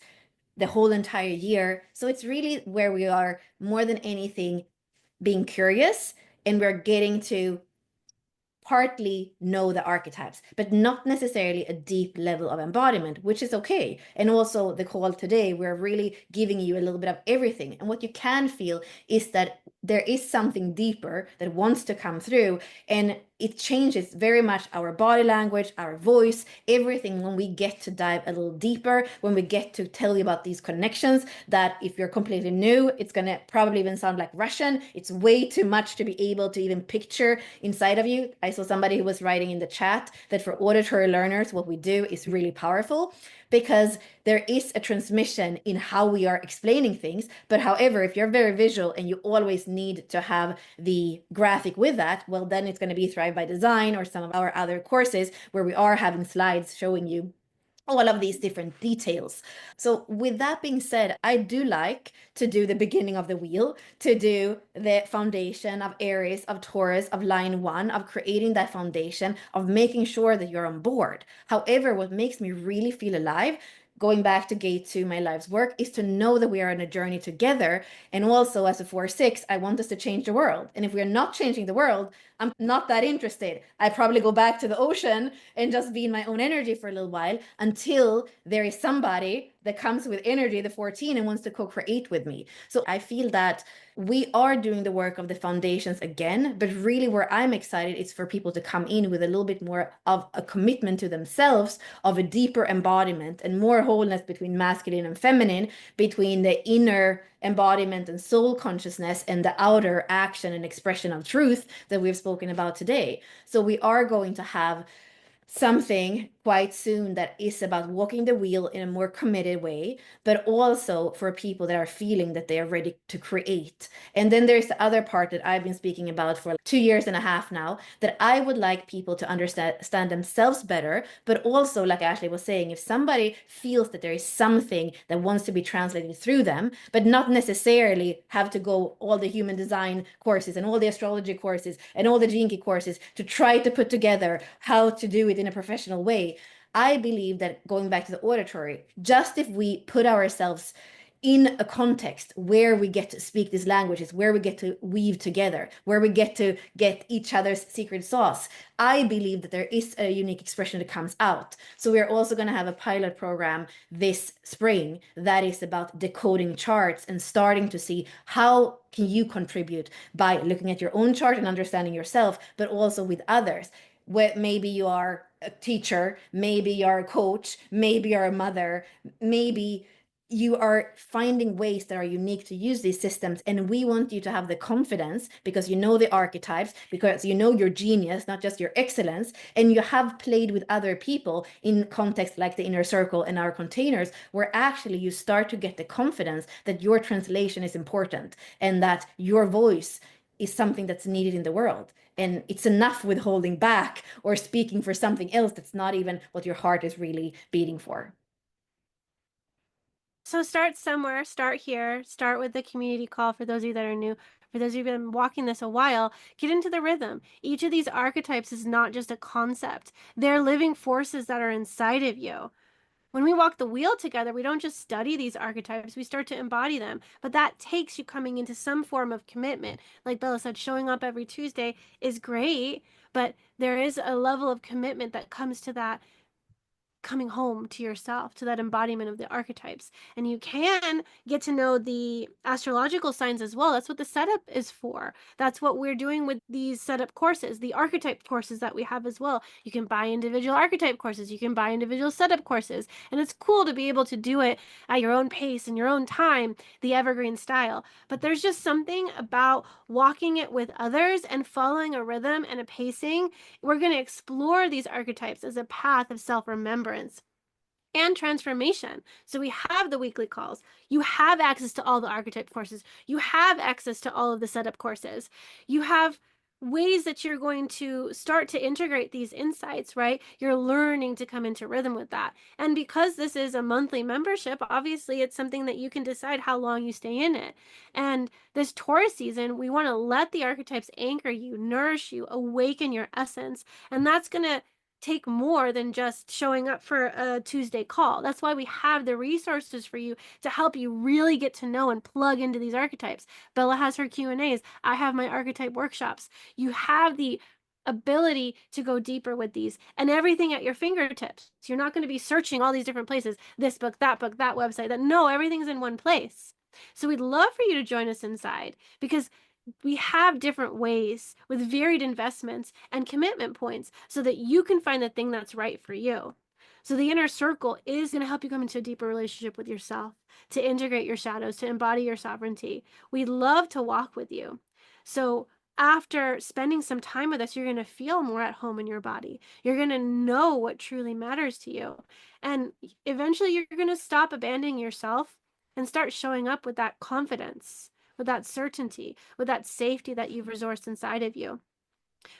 the whole entire year. So it's really where we are more than anything being curious and we're getting to partly know the archetypes, but not necessarily a deep level of embodiment, which is okay. And also the call today, we're really giving you a little bit of everything. And what you can feel is that there is something deeper that wants to come through, and it changes very much our body language, our voice, everything when we get to dive a little deeper, when we get to tell you about these connections that if you're completely new, it's going to probably even sound like Russian. It's way too much to be able to even picture inside of you. I saw somebody who was writing in the chat that for auditory learners, what we do is really powerful because there is a transmission in how we are explaining things. But however, if you're very visual and you always need to have the graphic with that, well, then it's going to be Thrive by Design or some of our other courses where we are having slides showing you all of these different details. So with that being said, I do like to do the beginning of the wheel, to do the foundation of Aries, of Taurus, of line one, of creating that foundation, of making sure that you're on board. However, what makes me really feel alive, going back to gate two, my life's work, is to know that we are on a journey together. And also as a 4-6, I want us to change the world. And if we're not changing the world, I'm not that interested. I probably go back to the ocean and just be in my own energy for a little while until there is somebody that comes with energy, the 14, and wants to co-create with me. So I feel that we are doing the work of the foundations again, but really where I'm excited is for people to come in with a little bit more of a commitment to themselves, of a deeper embodiment and more wholeness between masculine and feminine, between the inner embodiment and soul consciousness and the outer action and expression of truth that we've spoken about today. So we are going to have something quite soon that is about walking the wheel in a more committed way, but also for people that are feeling that they are ready to create. And then there's the other part that I've been speaking about for 2 years and a half now, that I would like people to understand themselves better, but also, like Ashley was saying, if somebody feels that there is something that wants to be translated through them, but not necessarily have to go all the human design courses and all the astrology courses and all the Gene Key courses to try to put together how to do it in a professional way. I believe that going back to the auditory, just if we put ourselves in a context where we get to speak these languages, where we get to weave together, where we get to get each other's secret sauce, I believe that there is a unique expression that comes out. So we're also going to have a pilot program this spring that is about decoding charts and starting to see how can you contribute by looking at your own chart and understanding yourself, but also with others. Where maybe you are a teacher, maybe you're a coach, maybe you're a mother, maybe you are finding ways that are unique to use these systems. And we want you to have the confidence because you know the archetypes, because you know your genius, not just your excellence. And you have played with other people in contexts like the inner circle and our containers, where actually you start to get the confidence that your translation is important and that your voice is something that's needed in the world. And it's enough with holding back or speaking for something else that's not even what your heart is really beating for.
So start somewhere, start here, start with the community call for those of you that are new. For those of you who've been walking this a while, get into the rhythm. Each of these archetypes is not just a concept. They're living forces that are inside of you. When we walk the wheel together, we don't just study these archetypes, we start to embody them. But that takes you coming into some form of commitment. Like Bella said, showing up every Tuesday is great, but there is a level of commitment that comes to that coming home to yourself, to that embodiment of the archetypes. And you can get to know the astrological signs as well. That's what the setup is for. That's what we're doing with these setup courses, the archetype courses that we have as well. You can buy individual archetype courses, you can buy individual setup courses, and it's cool to be able to do it at your own pace and your own time, the evergreen style. But there's just something about walking it with others and following a rhythm and a pacing. We're going to explore these archetypes as a path of self-remembrance and transformation. So we have the weekly calls. You have access to all the archetype courses. You have access to all of the setup courses. You have ways that you're going to start to integrate these insights, right? You're learning to come into rhythm with that. And because this is a monthly membership, obviously it's something that you can decide how long you stay in it. And this Taurus season, we want to let the archetypes anchor you, nourish you, awaken your essence. And that's going to take more than just showing up for a Tuesday call. That's why we have the resources for you to help you really get to know and plug into these archetypes. Bella has her Q&As. I have my archetype workshops. You have the ability to go deeper with these, and everything at your fingertips. You're not going to be searching all these different places, this book, that website, that. No, everything's in one place. So we'd love for you to join us inside, because we have different ways with varied investments and commitment points so that you can find the thing that's right for you. So the inner circle is going to help you come into a deeper relationship with yourself, to integrate your shadows, to embody your sovereignty. We'd love to walk with you. So after spending some time with us, you're going to feel more at home in your body. You're going to know what truly matters to you. And eventually you're going to stop abandoning yourself and start showing up with that confidence, with that certainty, with that safety that you've resourced inside of you.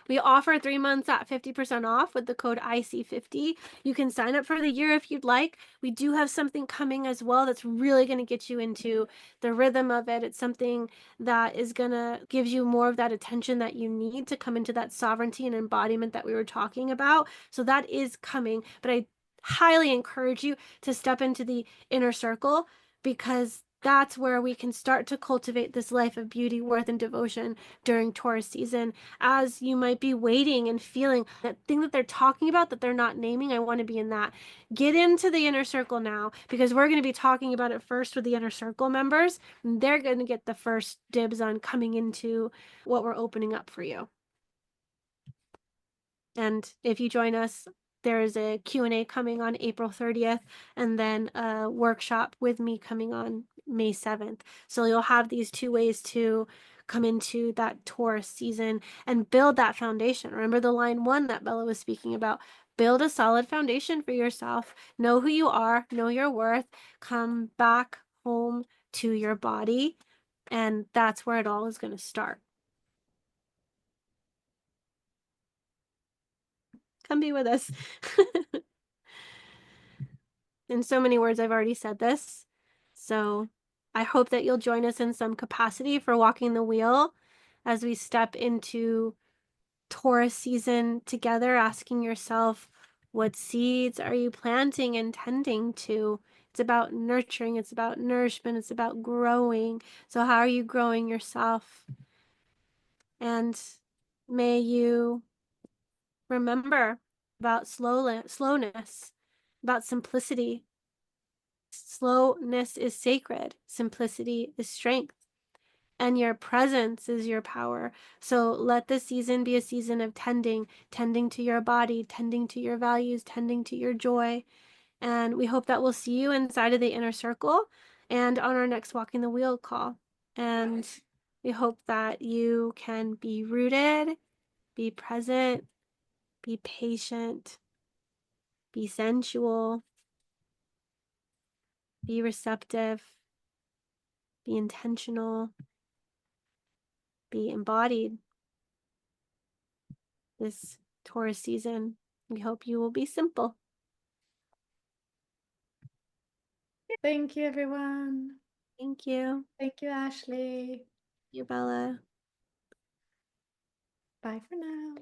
We offer 3 months at 50% off with the code IC50. You can sign up for the year if you'd like. We do have something coming as well that's really going to get you into the rhythm of it. It's something that is going to give you more of that attention that you need to come into that sovereignty and embodiment that we were talking about. So that is coming, but I highly encourage you to step into the inner circle, because that's where we can start to cultivate this life of beauty, worth, and devotion during Taurus season. As you might be waiting and feeling that thing that they're talking about that they're not naming, I want to be in that. Get into the inner circle now, because we're going to be talking about it first with the inner circle members. They're going to get the first dibs on coming into what we're opening up for you. And if you join us, there is a Q&A coming on April 30th, and then a workshop with me coming on May 7th. So you'll have these 2 ways to come into that Taurus season and build that foundation. Remember the line 1 that Bella was speaking about. Build a solid foundation for yourself. Know who you are, know your worth, come back home to your body, and that's where it all is going to start. Come be with us. In so many words, I've already said this. So I hope that you'll join us in some capacity for walking the wheel as we step into Taurus season together, asking yourself, what seeds are you planting and tending to? It's about nurturing, it's about nourishment, it's about growing. So how are you growing yourself? And may you remember about slowness, about simplicity. Slowness is sacred. Simplicity is strength. And your presence is your power. So let this season be a season of tending to your body, tending to your values, tending to your joy. And we hope that we'll see you inside of the inner circle and on our next Walking the Wheel call. And we hope that you can be rooted, be present, be patient, be sensual, be receptive, be intentional, be embodied this Taurus season. We hope you will be simple.
Thank you, everyone.
Thank you.
Thank you, Ashley.
You, Bella.
Bye for now.